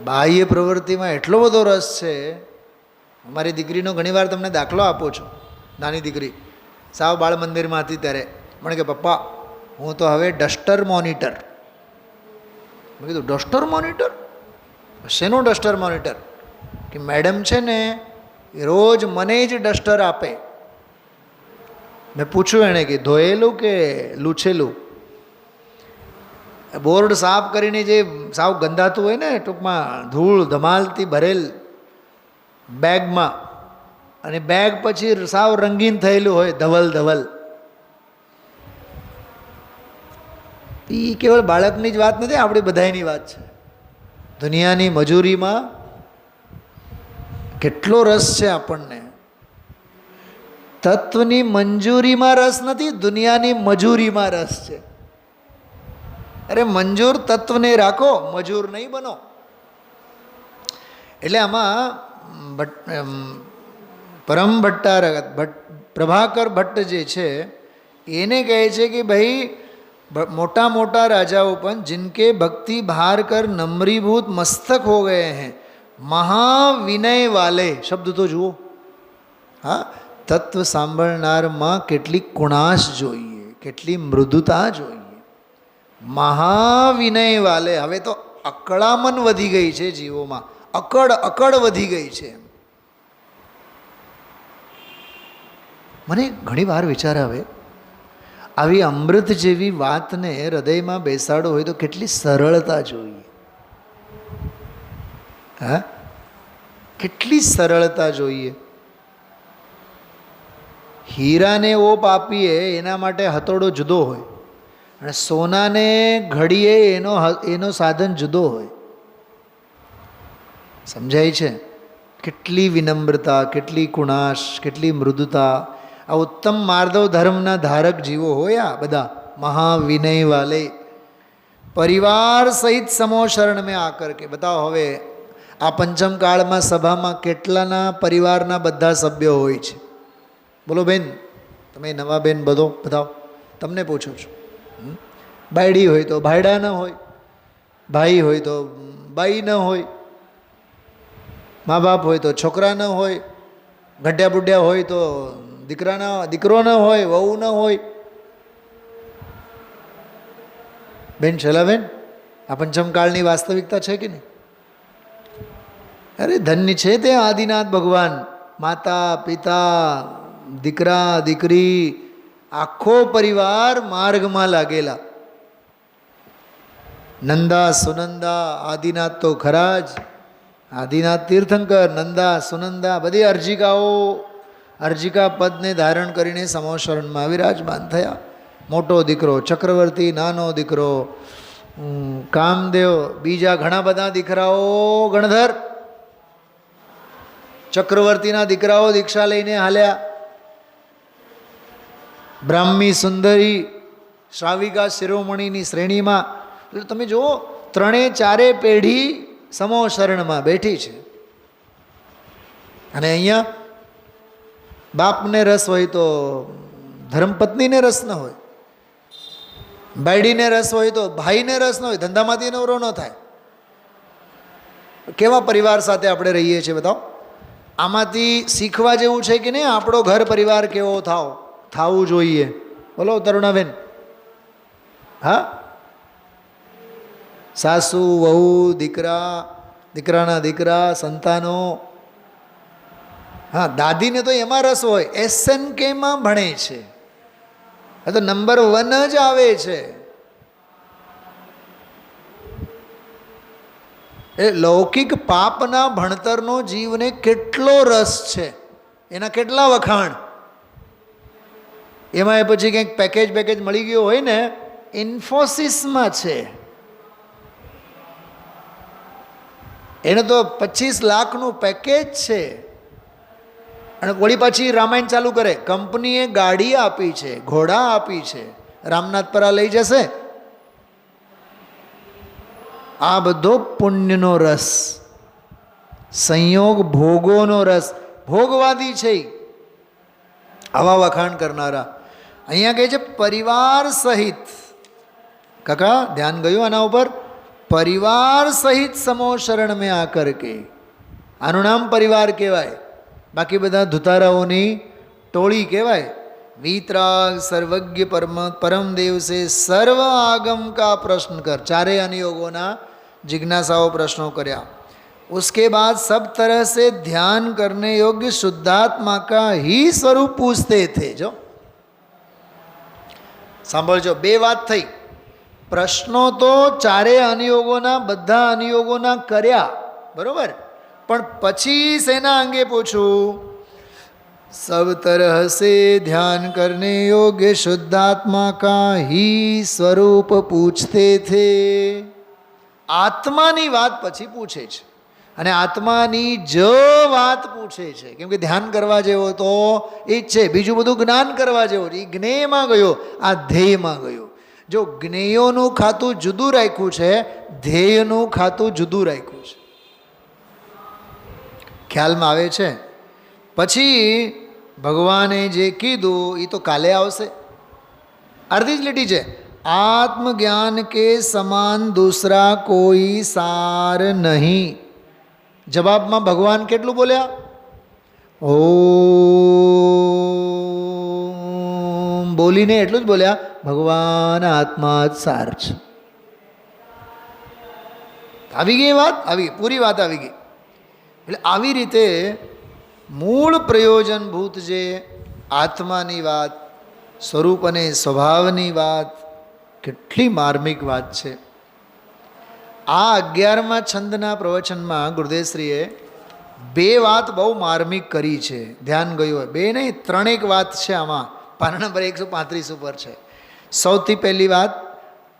બાહ્ય પ્રવૃત્તિમાં એટલો બધો રસ છે. મારી દીકરીનો ઘણીવાર તમને દાખલો આપું છું. નાની દીકરી સાવ બાળ મંદિરમાં હતી ત્યારે મને કે પપ્પા હું તો હવે ડસ્ટર મોનિટર. મેં કીધું ડસ્ટર મોનિટર? શેનું ડસ્ટર મોનિટર? કે મેડમ છે ને એ રોજ મને જ ડસ્ટર આપે. મેં પૂછ્યું એણે કે ધોયેલું કે લૂછેલું? બોર્ડ સાફ કરીને જે સાવ ગંધાતું હોય ને, ટૂંકમાં ધૂળ ધમાલથી ભરેલ બેગમાં, અને બેગ પછી સાવ રંગીન થયેલું હોય, ધવલ ધવલ. એ કેવળ બાળકની જ વાત નથી, આપણી બધાની વાત છે. દુનિયાની મજૂરીમાં કેટલો રસ છે આપણને. તત્વની મંજૂરીમાં રસ નથી, દુનિયાની મજૂરીમાં રસ છે. અરે મંજૂર તત્વને રાખો, મજૂર નહીં બનો. એટલે આમાં પરમ પ્રભાકર ભટ્ટ જે છે એને કહે છે કે ભાઈ મોટા મોટા રાજાઓ પણ जिनके भक्ति भार कर नम्रीभूत मस्तक हो गए हैं, મહાવિનય વાલે, શબ્દ તો જુઓ. હા, તત્વ સાંભળનારમાં કેટલી કુણાશ જોઈએ, કેટલી મૃદુતા જોઈએ. મહાવિનય વાલે. હવે તો અકળામણ વધી ગઈ છે જીવોમાં, અકડ વધી ગઈ છે. મને ઘણી વાર વિચાર આવે, આવી અમૃત જેવી વાતને હૃદયમાં બેસાડો હોય તો કેટલી સરળતા જોઈએ. હા, કેટલી સરળતા જોઈએ. હીરાને ઓપ આપીએ એના માટે હથોડો જુદો હોય, અને સોનાને ઘડીએ એનો સાધન જુદો હોય. સમજાય છે? કેટલી વિનમ્રતા, કેટલી કુણાશ, કેટલી મૃદુતા. આ ઉત્તમ માર્દવ ધર્મના ધારક જીવો હોય આ બધા, મહાવિનય વાલે. પરિવાર સહિત સમો શરણ મેં આકર કે. બતાવો હવે આ પંચમ કાળમાં સભામાં કેટલાના પરિવારના બધા સભ્યો હોય છે? બોલો બેન, તમે નવા બેન બધો બતાવો, તમને પૂછું છું. બાયડી હોય તો ભાયડા ન હોય, ભાઈ હોય તો બાઈ ન હોય, મા બાપ હોય તો છોકરા ન હોય, ગઢ્યા બુઢ્યા હોય તો દીકરો ન હોય, વહુ ન હોય. બેન શૈલાબેન, આ પંચમકાળની વાસ્તવિકતા છે કે નહીં? અરે ધન્ય છે તે આદિનાથ ભગવાન. માતા પિતા, દીકરા દીકરી, આખો પરિવાર માર્ગમાં લાગેલા. નંદા સુનંદા, આદિનાથ તો ખરા જ. આદિનાથ તીર્થંકર, નંદા સુનંદા બધી અર્જિકા પદને ધારણ કરીને સમોશરણમાં વિરાજમાન થયા. મોટો દીકરો ચક્રવર્તી, નાનો દીકરો કામદેવ, બીજા ઘણા બધા દીકરાઓ ગણધર. ચક્રવર્તીના દીકરાઓ દીક્ષા લઈને હાલ્યા. બ્રાહ્મી સુંદરી, શ્રાવિકા શિરોમણીની શ્રેણીમાં. એટલે તમે જુઓ, ત્રણે ચારે પેઢી સમોશરણમાં બેઠી છે. અને અહીંયા બાપને રસ હોય તો ધર્મપત્નીને રસ ન હોય, બાયડીને રસ હોય તો ભાઈને રસ ન હોય, ધંધામાંથી નવરો ન થાય. કેવા પરિવાર સાથે આપણે રહીએ છીએ બતાવો? આમાંથી શીખવા જેવું છે કે નહીં? આપણો ઘર પરિવાર કેવો થવું જોઈએ? બોલો તરુણાબેન. હા, સાસુ વહુ, દીકરાના દીકરા, સંતાનો. હા, દાદીને તો એમાં રસ હોય, SNKમાં ભણે છે, એ તો નંબર 1 જ આવે છે. એ લૌકિક પાપના ભણતરનો જીવને કેટલો રસ છે, એના કેટલા વખાણ. એમાં એ પછી કંઈક પેકેજ મળી ગયો હોય ને, ઇન્ફોસિસમાં છે, એને તો 25 લાખનું પેકેજ છે. અને વળી પાછી રામાયણ ચાલુ કરે. કંપનીએ ગાડી આપી છે, ઘોડા આપી છે, રામનાથપરા લઈ જશે. આ બધો પુણ્યનો રસ, સંયોગ ભોગોનો રસ. ભોગવાદી છે આવા વખાણ કરનારા. અહીંયા કહે છે પરિવાર સહિત. કાકા ધ્યાન ગયું આના ઉપર? પરિવાર સહિત સમો શરણ મેં આકર કે. આનું નામ પરિવાર કહેવાય, બાકી બધા ધુતારાઓની ટોળી કહેવાય. વીતરાગ સર્વજ્ઞ પરમ દેવ સે સર્વ આગમ કા પ્રશ્ન કર. ચારેય અનુયોગોના जिज्ञासाओं प्रश्नों કર્યા. उसके बाद सब तरह से ध्यान करने योग्य शुद्धात्मा का ही स्वरूप पूछते थे. जो સાંભળજો, બે વાત થઈ. પ્રશ્નો તો ચારેય અનુયોગોના, બધા અનુયોગોના કર્યા, બરોબર, પણ પછી શેના અંગે પૂછું? सब तरह से ध्यान करने योग्य शुद्धात्मा का ही स्वरूप पूछते थे. આત્માની વાત પછી પૂછે છે. અને આત્માની જ વાત પૂછે છે, કેમ કે ધ્યાન કરવા જેવો તો એ જ છે, બીજું બધું જ્ઞાન કરવા જેવો છે. એ જ્ઞેયમાં ગયો, આ ધ્યેયમાં ગયો. જો જ્ઞેયોનું ખાતું જુદું રાખ્યું છે, ધ્યેયનું ખાતું જુદું રાખ્યું છે. ખ્યાલમાં આવે છે? પછી ભગવાને જે કીધું એ તો કાલે આવશે. અડધી જ લીટી છે, આત્મજ્ઞાન કે સમાન દૂસરા કોઈ સાર નહીં. જવાબમાં ભગવાન કેટલું બોલ્યા? ઓમ બોલીને એટલું જ બોલ્યા, ભગવાન આત્મા જ સાર છે. આવી ગઈ વાત, આવી પૂરી વાત આવી ગઈ. એટલે આવી રીતે મૂળ પ્રયોજનભૂત જે આત્માની વાત, સ્વરૂપ અને સ્વભાવની વાત, કેટલી માર્મિક વાત છે. આ 11મા છંદના પ્રવચનમાં ગુરુદેવશ્રીએ બે વાત બહુ માર્મિક કરી છે. ધ્યાન ગયું હોય, બે નહીં 3 વાત છે આમાં. પાના નંબર 135 ઉપર છે. સૌથી પહેલી વાત,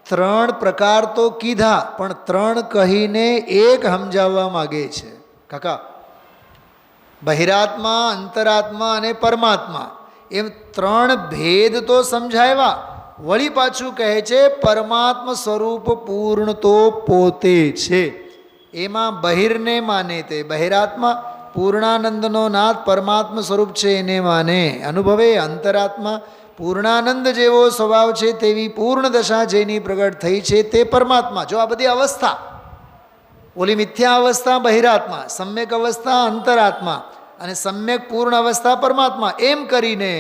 3 પ્રકાર તો કીધા, પણ 3 કહીને એક સમજાવવા માગે છે. કાકા, બહિરાત્મા, અંતરાત્મા અને પરમાત્મા એમ 3 ભેદ તો સમજાવ્યા. વળી પાછું કહે છે પરમાત્મ સ્વરૂપ પૂર્ણ તો પોતે છે. એમાં બહિર્ને માને તે બહિરાત્મા, પૂર્ણાનંદનો નાથ પરમાત્મ સ્વરૂપ છે એને માને, અનુભવે. અંતરાત્મા પૂર્ણાનંદ જેવો સ્વભાવ છે તેવી પૂર્ણ દશા જેની પ્રગટ થઈ છે તે પરમાત્મા. જો આ બધી અવસ્થા, ઓલી મિથ્યા અવસ્થા બહિરાત્મા, સમ્યક અવસ્થા અંતરાત્મા અને સમ્યક પૂર્ણ અવસ્થા પરમાત્મા, એમ કરીને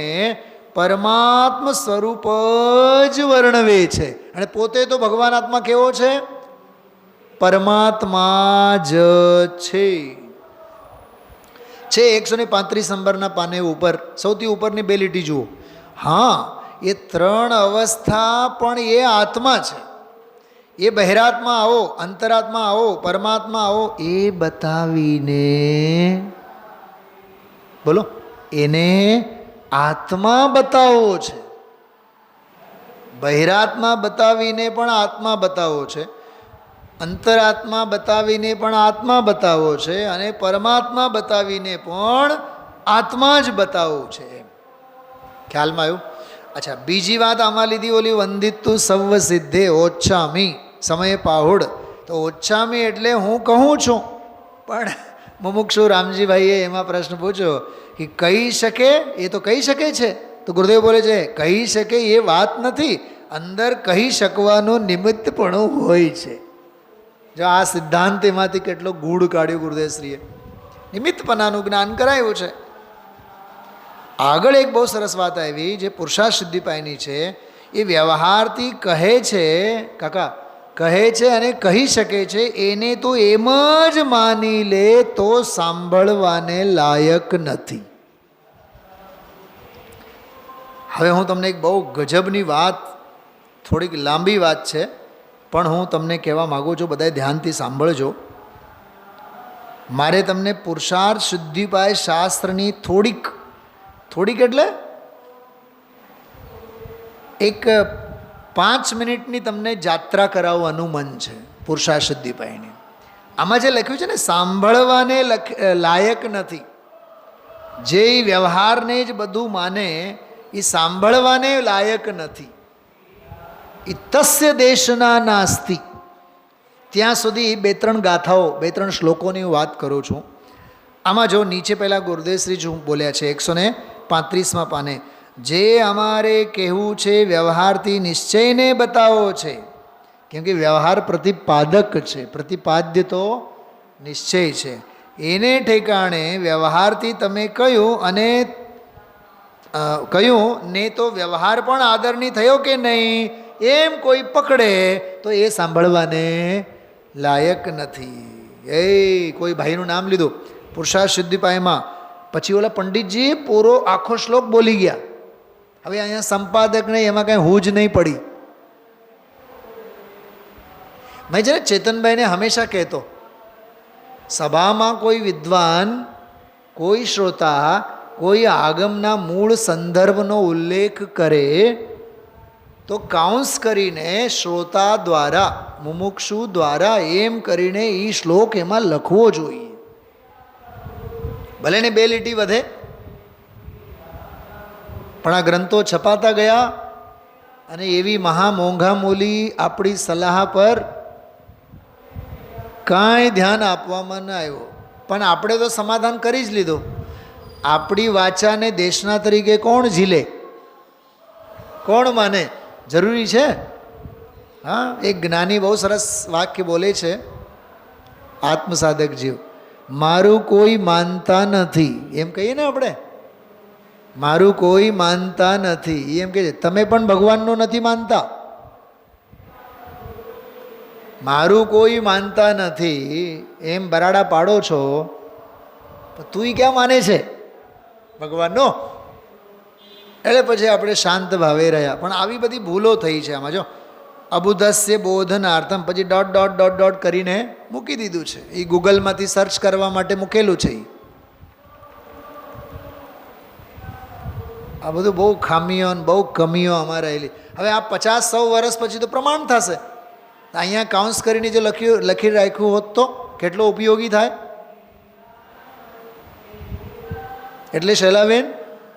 પરમાત્મ સ્વરૂપ જ વર્ણવે છે. અને પોતે તો ભગવાન આત્મા કેવો છે? પરમાત્મા જ છે. 135 નંબરના પાને ઉપર સૌથી ઉપરની 2 લીટી જુઓ. હા, એ 3 અવસ્થા પણ એ આત્મા છે. એ બહિરાત્મા આવો, અંતરાત્મા આવો, પરમાત્મા આવો, એ બતાવીને, બોલો, એને આત્મા બતાવવો છે. બહિરાત્મા બતાવીને પણ આત્મા બતાવવો છે, અંતરાત્મા બતાવીને પણ આત્મા બતાવવો છે, અને પરમાત્મા બતાવીને પણ આત્મા જ બતાવવું છે. ખ્યાલમાં આવ્યું? અચ્છા, બીજી વાત આમાં લીધી ઓલી વંદિતુ સર્વ સિદ્ધે ઓચ્છામી સમય પાહુડ. તો ઓચ્છામી એટલે હું કહું છું, પણ મુમુક્ષુ રામજીભાઈએ એમાં પ્રશ્ન પૂછ્યો કે કહી શકે? એ તો કહી શકે છે. તો ગુરુદેવ બોલે છે કહી શકે એ વાત નથી, અંદર કહી શકવાનું નિમિત્તપણું હોય છે. જો આ સિદ્ધાંત એમાંથી કેટલો ગૂઢ કાઢ્યો ગુરુદેવશ્રીએ, નિમિત્તપણાનું જ્ઞાન કરાયું છે. આગળ એક બહુ સરસ વાત આવી જે પુરુષાર્થ સિદ્ધિ પાયની છે. એ વ્યવહારથી કહે છે, કાકા કહે છે અને કહી શકે છે, એને તો એમ જ માની લે તો સાંભળવાને લાયક નથી. હવે હું તમને એક બહુ ગજબની વાત, થોડીક લાંબી વાત છે, પણ હું તમને કહેવા માગું છું, બધાએ ધ્યાનથી સાંભળજો. મારે તમને પુરુષાર્થ સિદ્ધિપાય શાસ્ત્રની થોડીક એટલે એક 5 મિનિટની તમને જાત્રા કરાવવાનું મન છે પુરુષાર્થ સિદ્ધિપાયની. આમાં જે લખ્યું છે ને, સાંભળવાને લાયક નથી. જે વ્યવહારને જ બધું માને એ સાંભળવાને લાયક નથી. એ તસ્ય દેશના નાસ્તિ. ત્યાં સુધી 2-3 ગાથાઓ, 2-3 શ્લોકોની હું વાત કરું છું. આમાં જો નીચે પહેલાં ગુરુદેવશ્રી જ બોલ્યા છે 135માં પાને, જે અમારે કહેવું છે વ્યવહારથી નિશ્ચયને બતાવો છે. કેમ કે વ્યવહાર પ્રતિપાદક છે, પ્રતિપાદ્ય તો નિશ્ચય છે. એને ઠેકાણે વ્યવહારથી તમે કહ્યું અને કહ્યું ને તો વ્યવહાર પણ આદરની થયો કે નહીં એમ કોઈ પકડે તો એ સાંભળવાને લાયક નથી. એ કોઈ ભાઈનું નામ લીધું પુરુષાર્થ સિદ્ધિપાયમાં, પછી ઓલા પંડિતજી પૂરો આખો શ્લોક બોલી ગયા. હવે અહીંયા સંપાદક નહીં, એમાં કાંઈ હું જ નહીં પડી. મેં છે ને ચેતનભાઈને હંમેશા કહેતો, સભામાં કોઈ વિદ્વાન, કોઈ શ્રોતા કોઈ આગમના મૂળ સંદર્ભનો ઉલ્લેખ કરે તો કાઉન્સ કરીને શ્રોતા દ્વારા, મુમુક્ષુ દ્વારા એમ કરીને એ શ્લોક એમાં લખવો જોઈએ. ભલે ને 2 લીટી વધે, પણ આ ગ્રંથો છપાતા ગયા અને એવી મહામોંઘા મૂલી આપણી સલાહ પર કાંઈ ધ્યાન આપવામાં ન આવ્યો. પણ આપણે તો સમાધાન કરી જ લીધું. આપણી વાચાને દેશના તરીકે કોણ ઝીલે, કોણ માને? જરૂરી છે. હા, એક જ્ઞાની બહુ સરસ વાક્ય બોલે છે, આત્મસાધક જીવ, મારું કોઈ માનતા નથી. એમ કહીએ ને આપણે, મારું કોઈ માનતા નથી, એમ કહે છે તમે પણ ભગવાનનું નથી માનતા. મારું કોઈ માનતા નથી એમ બરાડા પાડો છો, તું ક્યાં માને છે ભગવાનનો? એટલે પછી આપણે શાંત ભાવે રહ્યા. પણ આવી બધી ભૂલો થઈ છે આમાં. જો અબુધસ્ય બોધનાર્થમ, પછી ડોટ ડોટ ડોટ ડોટ કરીને મૂકી દીધું છે. એ ગૂગલમાંથી સર્ચ કરવા માટે મૂકેલું છે. આ બધું બહુ ખામીઓ ને બહુ કમીઓ આમાં રહેલી. હવે આ 50-100 વર્ષ પછી તો પ્રમાણ થશે. અહીંયા કાઉન્સ કરીને જો લખી રાખ્યું હોત તો કેટલો ઉપયોગી થાય. એટલે શૈલાબેન,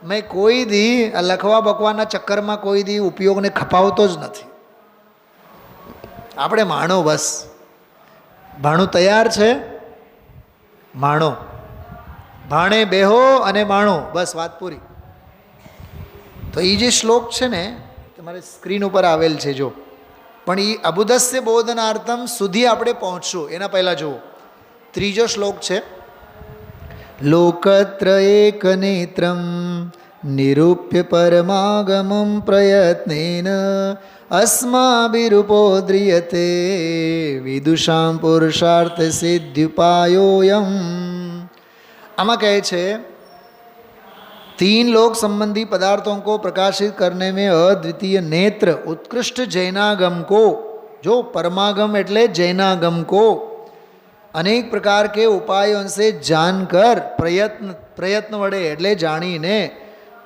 મેં કોઈ દી લખવા બકવાના ચક્કરમાં કોઈ દી ઉપયોગને ખપાવતો જ નથી. આપણે માણો, બસ ભાણું તૈયાર છે, માણો, ભાણે બેહો અને માણો, બસ વાત પૂરી. તો એ જે શ્લોક છે ને, તમારે સ્ક્રીન ઉપર આવેલ છે જો. પણ એ અબુધસ્ય બોધનાર્થમ સુધી આપણે પહોંચશું એના પહેલાં જુઓ, 3જો શ્લોક છે. લોકત્રયેકનેત્રમ નિરૂપ્ય પરમાગમં પ્રયત્નેન અસ્માભિરુપોદ્રિયતે વિદુષાં પુરુષાર્થ સિદ્ધ્યુપાયોયમ. આમાં કહે છે 3 लोक संबंधी पदार्थों को प्रकाशित करने में अद्वितीय नेत्र उत्कृष्ट जैनागम को, जो परमागम एटले जैनागम को अनेक प्रकार के उपायों से जानकर प्रयत्न वड़े एटले जानीने,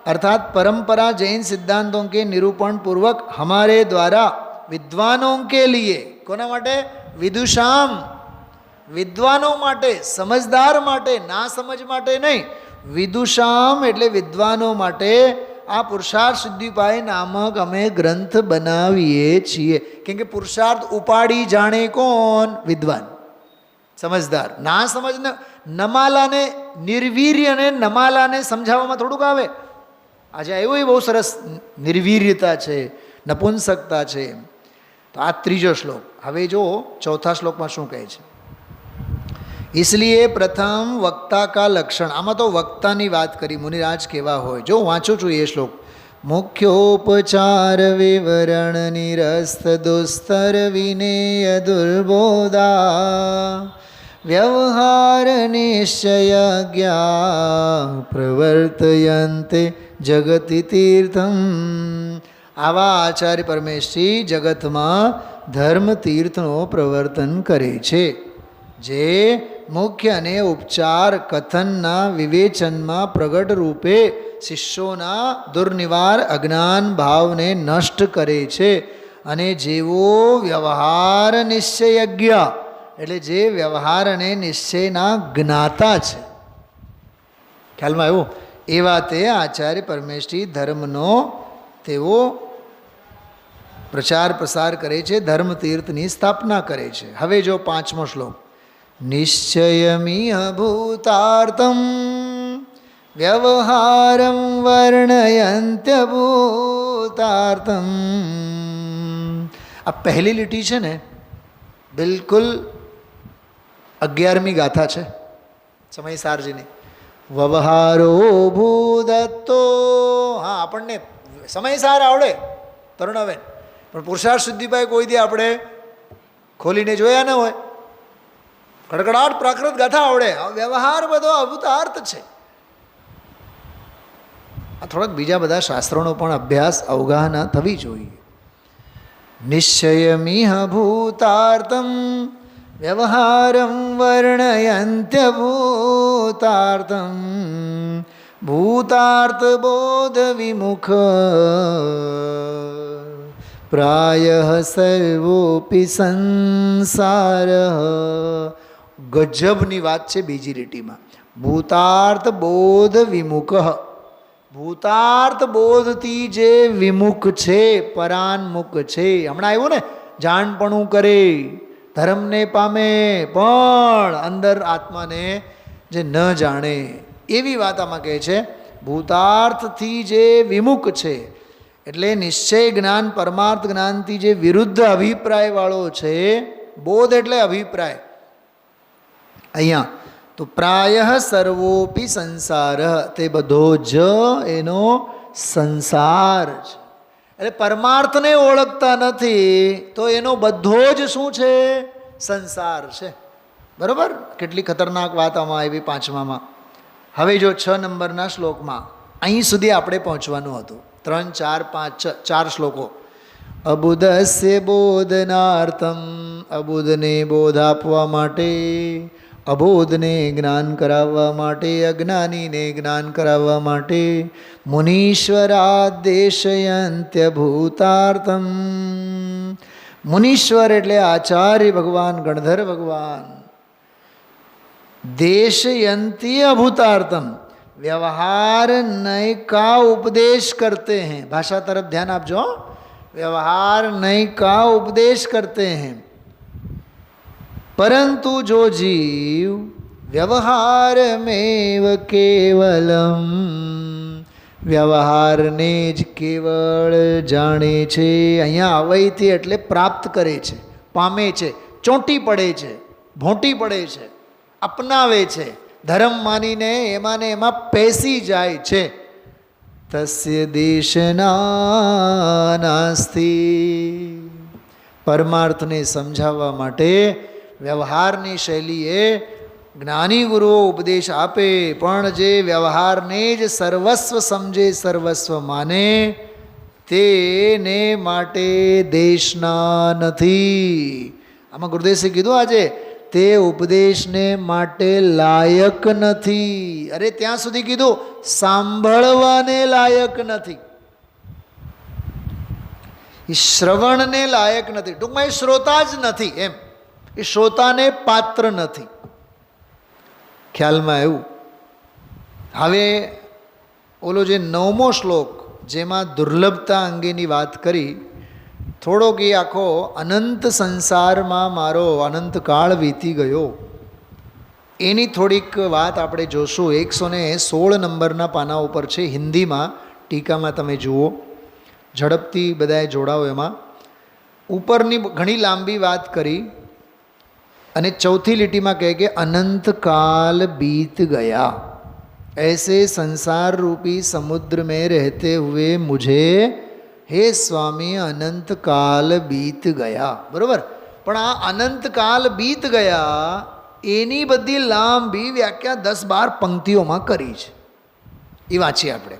अर्थात परंपरा जैन सिद्धांतों के निरूपण पूर्वक हमारे द्वारा विद्वानों के लिए, कोना माटे? विदुषाम, विद्वानों माटे, समझदार माटे, ना समझ माटे नहीं. વિદુષામ એટલે વિદ્વાનો માટે આ પુરુષાર્થ સિદ્ધિપાય નામક અમે ગ્રંથ બનાવીએ છીએ. કેમ કે પુરુષાર્થ ઉપાડી જાણે કોણ? વિદ્વાન, સમજદાર. ના સમજને નમાલાને, નિર્વીર્યને નમાલાને સમજાવવામાં થોડુંક આવે. આજે એવું બહુ સરસ નિર્વીર્યતા છે, નપુંસકતા છે. તો આ 3જો શ્લોક. હવે જો 4થા શ્લોકમાં શું કહે છે? इसलिए प्रथम वक्ता का लक्षण. आमा तो वक्ता ની વાત કરી, મુનિરાજ કેવા હોય. જો વાંચું છું એ શ્લોક. મુખ્યોપચાર વિવરણ નિરસ્ત દુસ્તર વિનેય દુર્બોધા વ્યવહાર નિશ્ચય જ્ઞા પ્રવર્તયંતે જગતિ તીર્થમ. આવા આચાર્ય પરમેશજી જગતમાં ધર્મ તીર્થનો પ્રવર્તન કરે છે, જે મુખ્ય અને ઉપચાર કથનના વિવેચનમાં પ્રગટ રૂપે શિષ્યોના દુર્નિવાર અજ્ઞાન ભાવને નષ્ટ કરે છે, અને જેવો વ્યવહાર નિશ્ચયજ્ઞ એટલે જે વ્યવહાર અને નિશ્ચયના જ્ઞાતા છે, ખ્યાલમાં આવ્યું? એવા તે આચાર્ય પરમેશજી ધર્મનો તેઓ પ્રચાર પ્રસાર કરે છે, ધર્મ તીર્થની સ્થાપના કરે છે. હવે જો 5મો શ્લોક. નિશ્ચયમિહ ભૂતાર્થમ વ્યવહારમ વર્ણયંત્યભૂતાર્થમ. આ પહેલી લીટી છે ને, બિલકુલ 11મી ગાથા છે સમયસારજીની. વ્યવહારો ભૂદત્તો. હા, આપણને સમયસાર આવડે તરુણાબેન, પણ પુરુષાર્થ સિદ્ધિભાઈ કોઈ દી આપણે ખોલીને જોયા ન હોય. કડકડાટ પ્રાકૃત ગાથા આવડે, વ્યવહાર બધો અભૂતાર્થ છે. આ થોડાક બીજા બધા શાસ્ત્રોનો પણ અભ્યાસ અવગાહના થવી જોઈએ. નિશ્ચયમિહ ભૂતાર્થમ વ્યવહારમ વર્ણયંત્યભૂતાર્થમ ભૂતાર્થ બોધ વિમુખ પ્રાયઃ સર્વોપી સંસાર. ગજબની વાત છે બીજી લીટીમાં. ભૂતાર્થ બોધ વિમુખ. ભૂતાર્થ બોધથી જે વિમુખ છે, પરાન્મુખ છે. હમણાં આવ્યું ને, જાણપણું કરે, ધર્મને પામે, પણ અંદર આત્માને જે ન જાણે, એવી વાત આમાં કહે છે. ભૂતાર્થથી જે વિમુખ છે, એટલે નિશ્ચય જ્ઞાન પરમાર્થ જ્ઞાનથી જે વિરુદ્ધ અભિપ્રાયવાળો છે. બોધ એટલે અભિપ્રાય. અહીંયા તો પ્રાયઃ સર્વોપી સંસાર, તે બધો જ એનો સંસાર છે. એટલે પરમાર્થને ઓળખતા નથી તો એનો બધો જ શું છે? સંસાર છે. બરાબર? કેટલી ખતરનાક વાત આમાં આવી પાંચમામાં. હવે જો 6 નંબરના શ્લોકમાં અહીં સુધી આપણે પહોંચવાનું હતું. 3, 4, 5, 4 શ્લોકો. અબુધસ્ય બોધનાર્થમ, અબુધને બોધ આપવા માટે, અબોધને જ્ઞાન કરાવવા માટે, અજ્ઞાનીને જ્ઞાન કરાવવા માટે, મુનીશ્વરાદેશયંત્ય ભૂતાર્થમ. મુનીશ્વર એટલે આચાર્ય ભગવાન, ગણધર ભગવાન. देशयंती अभूतार्थम, व्यवहार नय का उपदेश करते हैं. भाषा तरफ ध्यान आपजो. व्यवहार नय का उपदेश करते हैं, परंतु जो जीव व्यवहार में केवलम, વ્યવહારને જ કેવળ જાણે છે. અહીંયા અવયથી એટલે પ્રાપ્ત કરે છે, પામે છે, ચોંટી પડે છે, ભોંટી પડે છે, અપનાવે છે, ધર્મ માનીને એમાં ને એમાં પેસી જાય છે. તસ્ય દેશના નાસ્તિ. પરમાર્થને સમજાવવા માટે વ્યવહારની શૈલીએ જ્ઞાની ગુરુઓ ઉપદેશ આપે, પણ જે વ્યવહારને જ સર્વસ્વ સમજે, સર્વસ્વ માને, તેને માટે દેશના નથી. આમાં ગુરુદેશે કીધું આજે, તે ઉપદેશને માટે લાયક નથી. અરે ત્યાં સુધી કીધું સાંભળવાને લાયક નથી, એ શ્રવણને લાયક નથી. ટૂંકમાં એ શ્રોતા જ નથી, એમ એ શ્રોતાને પાત્ર નથી. ખ્યાલમાં આવ્યું? હવે ઓલો જે 9મો શ્લોક જેમાં દુર્લભતા અંગેની વાત કરી, થોડોક એ આખો અનંત સંસારમાં મારો અનંતકાળ વીતી ગયો, એની થોડીક વાત આપણે જોશું. 116 નંબરના પાના ઉપર છે, હિન્દીમાં ટીકામાં તમે જુઓ, ઝડપથી બધાએ જોડાઓ. એમાં ઉપરની ઘણી લાંબી વાત કરી અને ચોથી લીટીમાં કહે કે अनंतकाल बीत गया, ऐसे संसार रूपी समुद्र में रहते हुए मुझे हे स्वामी अनंतकाल बीत गया. બરાબર? પણ આ અનંતકાલ બીત ગયા એની બધી લાંબી વ્યાખ્યા 10-12 પંક્તિઓમાં કરી છે, એ વાંચીએ આપણે.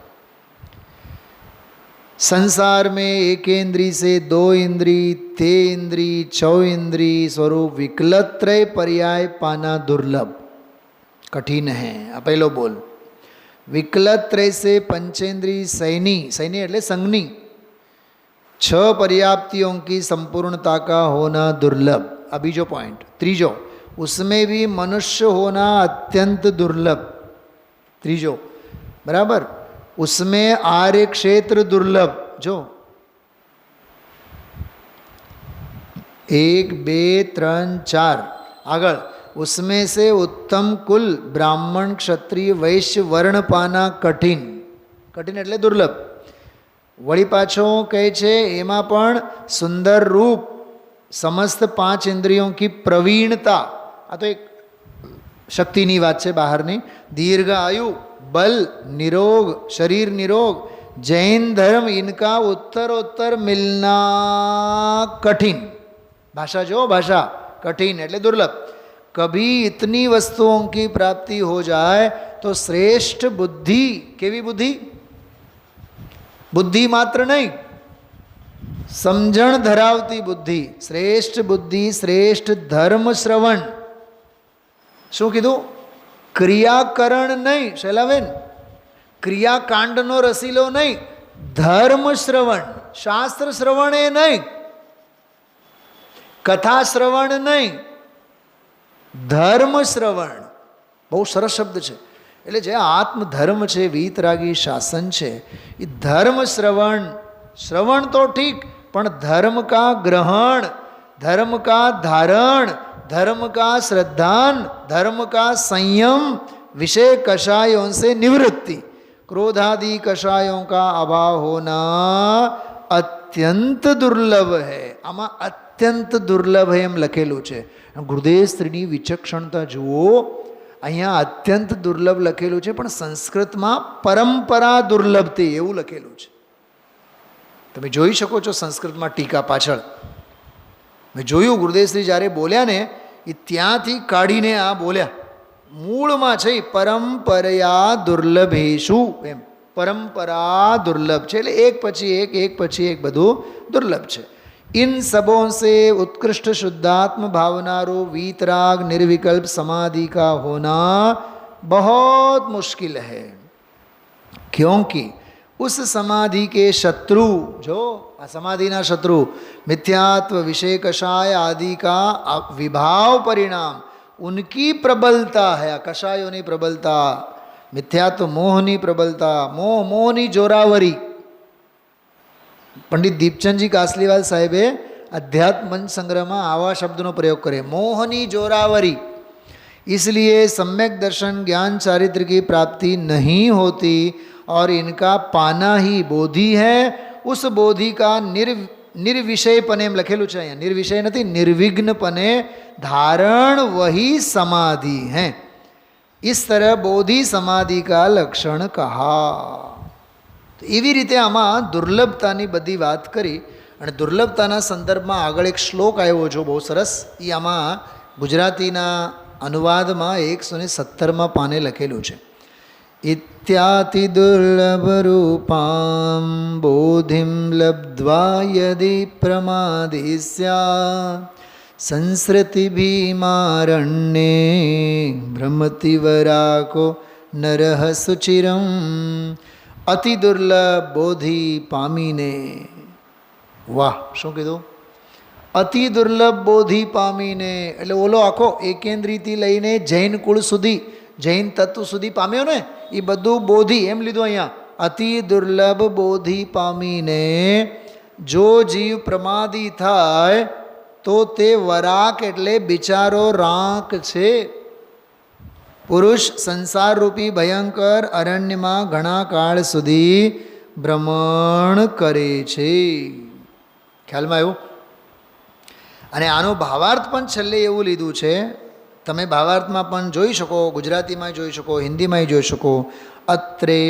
संसार में एक इंद्री से दो इंद्री, ते इंद्री, छो इंद्री स्वरूप विकलत्रय पर्याय पाना दुर्लभ कठिन है. आ पहलो बोल. विकलत्रय से पंचेंद्री सैनी, सैनी એટલે संगनी, 6 पर्याप्तियों की संपूर्णता का होना दुर्लभ. आ बीजो पॉइंट. त्रीजो, उसमें भी मनुष्य होना अत्यंत दुर्लभ. त्रीजो, बराबर. उसमें आर्य क्षेत्र दुर्लभ. जो 1, 2, 3, 4 आगळ. उसमें से उत्तम कुल ब्राह्मण क्षत्रिय वैश्य वर्ण पाना कठिन. कठिन એટલે दुर्लभ. વળી પાછો કહે છે એમાં પણ સુંદર રૂપ, સમસ્ત 5 ઇન્દ્રિયો કી પ્રવીણતા, આ તો એક શક્તિની વાત છે બહારની, દીર્ઘ આયુ, बल, निरोग, शरीर निरोग, जैन धर्म, इनका उत्तरोत्तर मिलना कठिन. भाषा जो भाषा कठिन એટલે दुर्लभ. कभी इतनी वस्तुओं की प्राप्ति हो जाए तो श्रेष्ठ बुद्धि, केवी बुद्धि? बुद्धि मात्र नहीं, समझण धरावती बुद्धि, श्रेष्ठ बुद्धि, श्रेष्ठ धर्म श्रवण. શું કીધું? ક્રિયાકરણ નહીં, શૈલાબેન, ક્રિયાકાંડનો રસીલો નહીં, ધર્મ શ્રવણ. શાસ્ત્ર શ્રવણ એ નહીં, કથા શ્રવણ નહીં, ધર્મ શ્રવણ. બહુ સરસ શબ્દ છે. એટલે જે આત્મધર્મ છે, વીતરાગી શાસન છે, એ ધર્મ શ્રવણ. શ્રવણ તો ઠીક, પણ ધર્મ કા ગ્રહણ, धर्म का धारण, धर्म का श्रद्धान, धर्म का संयम, विषय कषायों से निवृत्ति, क्रोधादि कषायों का अभाव होना અત્યંત દુર્લભ है. આમાં અત્યંત દુર્લભ એમ લખેલું છે. ગુરુદેવ સ્ત્રીની વિચક્ષણતા જુઓ. અહીંયા અત્યંત દુર્લભ લખેલું છે, પણ સંસ્કૃતમાં પરંપરા દુર્લભતી એવું લખેલું છે. તમે જોઈ શકો છો સંસ્કૃતમાં ટીકા પાછળ. મેં જોયું ગુરુદેવશ્રી જ્યારે બોલ્યા ને એ ત્યાંથી કાઢીને આ બોલ્યા. મૂળમાં છે પરંપરયા દુર્લભેશુ એમ. પરંપરા દુર્લભ છે એટલે એક પછી એક બધું દુર્લભ છે. इन सबों से उत्कृष्ट शुद्धात्म भावनारो वीतराग निर्विकल्प समाधि का होना बहुत मुश्किल है, क्योंकि उस समाधि के शत्रु, जो समाधि ना शत्रु मिथ्यात्व विषय कषाय आदि का विभाव परिणाम, उनकी प्रबलता है. कषायों ની प्रबलता, मिथ्यात्व मोहनी प्रबलता, मोहनी जोरावरी. पंडित दीपचंदजी कासलीवाल साहेबे अध्यात्म मंच संग्रह में आवा शब्दों प्रयोग करे, मोहनी जोरावरी. इसलिए सम्यक दर्शन ज्ञान चारित्र की प्राप्ति नहीं होती और इनका पाना ही बोधि है. उस बोधि का निर्विषयपने लखेलू है, यहाँ निर्विषय नहीं, निर्विघ्नपने धारण वही समाधि है. इस तरह बोधि समाधि का लक्षण कहा. તો એવી રીતે આમાં દુર્લભતાની બધી વાત કરી. અને દુર્લભતાના સંદર્ભમાં આગળ એક શ્લોક આવ્યો છો બહુ સરસ. એ આમાં ગુજરાતીના અનુવાદમાં 117માં પાને લખેલું છે. ઇત્યાતિ દુર્લભ રૂપામ બોધિમ લબ્ધ્વા યદિ પ્રમાદિ સ્યાત્ સંસૃતિ ભીમારણ્યે ભ્રમતિ વરાકો નરહ સુચિરમ. અતિ દુર્લભ બોધિ પામીને. વાહ, શું કીધું? અતિ દુર્લભ બોધિ પામીને એટલે ઓલો આખો એકેન્દ્રીથી લઈને જૈન કુળ સુધી, જૈન તત્વ સુધી પામ્યો ને, એ બધું બોધિ એમ લીધું અહીંયા. અતિ દુર્લભ બોધિ પામીને જો જીવ પ્રમાદી થાય તો તે વરાક એટલે બિચારો રાંક છે. પુરુષ સંસાર રૂપી ભયંકર અરણ્યમાં ઘણા કાળ સુધી ભ્રમણ કરે છે. ખ્યાલમાં આવ્યું? અને આનો ભાવાર્થ પણ છેલ્લે એવું લીધું છે, તમે ભાવાર્થમાં પણ જોઈ શકો, ગુજરાતીમાં જોઈ શકો, હિન્દીમાં જોઈ શકો. અત્રે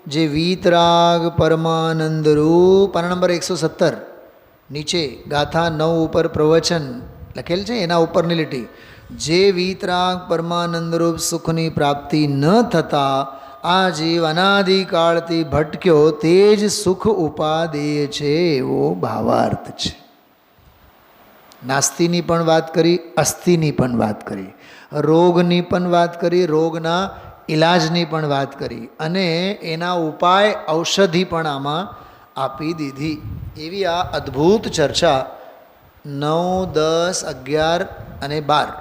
જે વીતરાગ પરમાનંદ રૂપ, પાના નંબર 117 નીચે ગાથા 9 ઉપર પ્રવચન લખેલ છે, એના ઉપરની લીટી. જે વીતરાગ પરમાનંદરૂપ સુખની પ્રાપ્તિ ન થતાં આ જીવ અનાદિકાળથી ભટક્યો તે જ સુખ ઉપાદેય છે, એવો ભાવાર્થ છે. નાસ્તિની પણ વાત કરી, અસ્થિની પણ વાત કરી, રોગની પણ વાત કરી, રોગના ઇલાજની પણ વાત કરી, અને એના ઉપાય ઔષધિ પણ આમાં આપી દીધી. એવી આ અદ્ભુત ચર્ચા 9, 10, 11 અને 12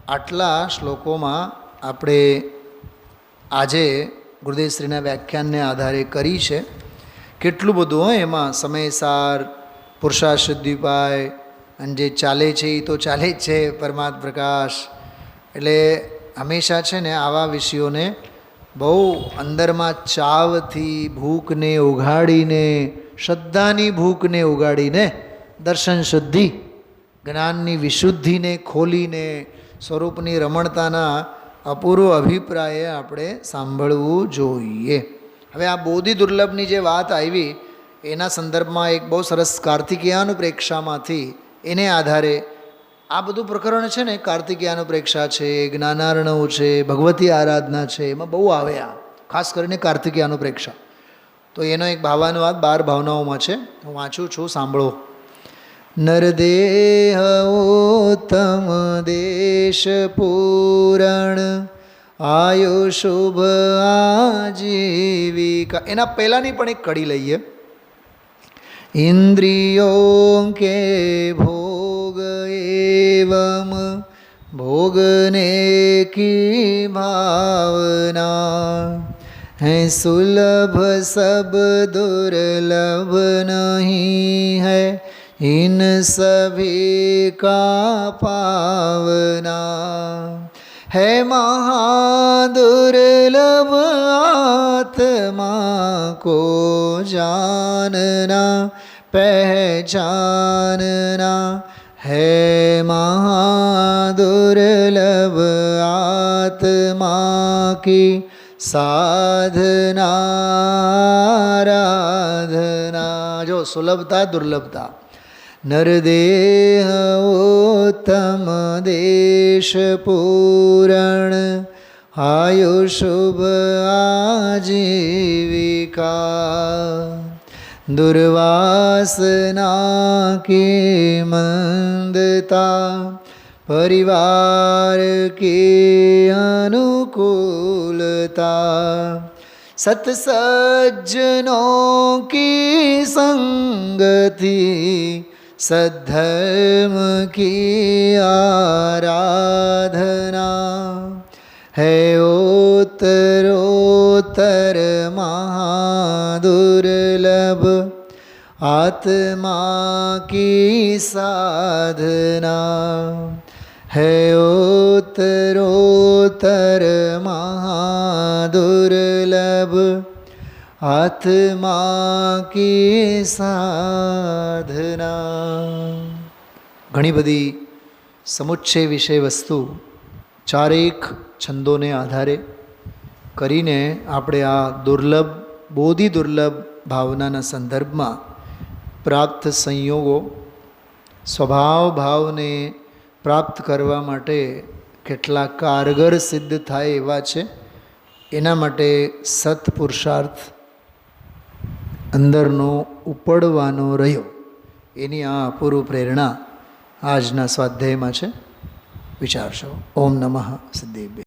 આટલા શ્લોકોમાં આપણે આજે ગુરુદેવશ્રીના વ્યાખ્યાનને આધારે કરી છે. કેટલું બધું હોય એમાં, સમયસાર, પુરુષાર્થ સિદ્ધિપાય, અને જે ચાલે છે એ તો ચાલે જ છે, પરમાત્મ પ્રકાશ. એટલે હંમેશા છે ને આવા વિષયોને બહુ અંદરમાં ચાવથી, ભૂખને ઉઘાડીને, શ્રદ્ધાની ભૂખને ઉગાડીને, દર્શન શુદ્ધિ, જ્ઞાનની વિશુદ્ધિને ખોલીને, સ્વરૂપની રમણતાના અપૂર્વ અભિપ્રાયે આપણે સાંભળવું જોઈએ. હવે આ બોધિ દુર્લભની જે વાત આવી એના સંદર્ભમાં એક બહુ સરસ કાર્તિકેયાનુપ્રેક્ષામાંથી એને આધારે આ બધું પ્રકરણ છે ને, કાર્તિકેયાનુપ્રેક્ષા છે, જ્ઞાનાર્ણવ છે, ભગવતી આરાધના છે, એમાં બહુ આવે આ, ખાસ કરીને કાર્તિકેયાનુપ્રેક્ષા. તો એનો એક ભાવાનુવાદ 12 ભાવનાઓમાં છે, હું વાંચું છું, સાંભળો. નરદેહ ઉત્તમ દેશ પૂરણ આયુ શુભ આજીવિકા. એના પહેલાંની પણ એક કડી લઈએ. इंद्रियों के भोग एवं भोगने की भावना है सुलभ सब दुर्लभ नहीं है इन सभी का पावना है महादुर्लभ आत्मा को जानना पहचानना है महादुर्लभ आत्मा की साधना आराधना. जो सुलभता दुर्लभता. नरदेह उत्तम देश पूरण आयुषुभ आजीविका दुर्वासना की मंदता परिवार की अनुकूलता सत्सज्जनों की संगति सद्धर्म की आराधना है उत्तरोत्तर महादुर्लभ आत्मा की साधना है उत्तरोत्तर महादुर्लभ આત્મા કી સાધના. ઘણી બધી સમુચ્ચય વિષય વસ્તુ ચારેક છંદોને આધારે કરીને આપણે આ દુર્લભ બોધિ દુર્લભ ભાવનાના સંદર્ભમાં પ્રાપ્ત સંયોગો સ્વભાવ ભાવને પ્રાપ્ત કરવા માટે કેટલા કારગર સિદ્ધ થાય એવા છે એના માટે સત્પુરુષાર્થ અંદરનો ઉપડવાનો રહ્યો એની આ અપૂર્વ પ્રેરણા આજના સ્વાધ્યાયમાં છે. વિચારશો. ઓમ નમઃ સિદ્ધેભ્યઃ.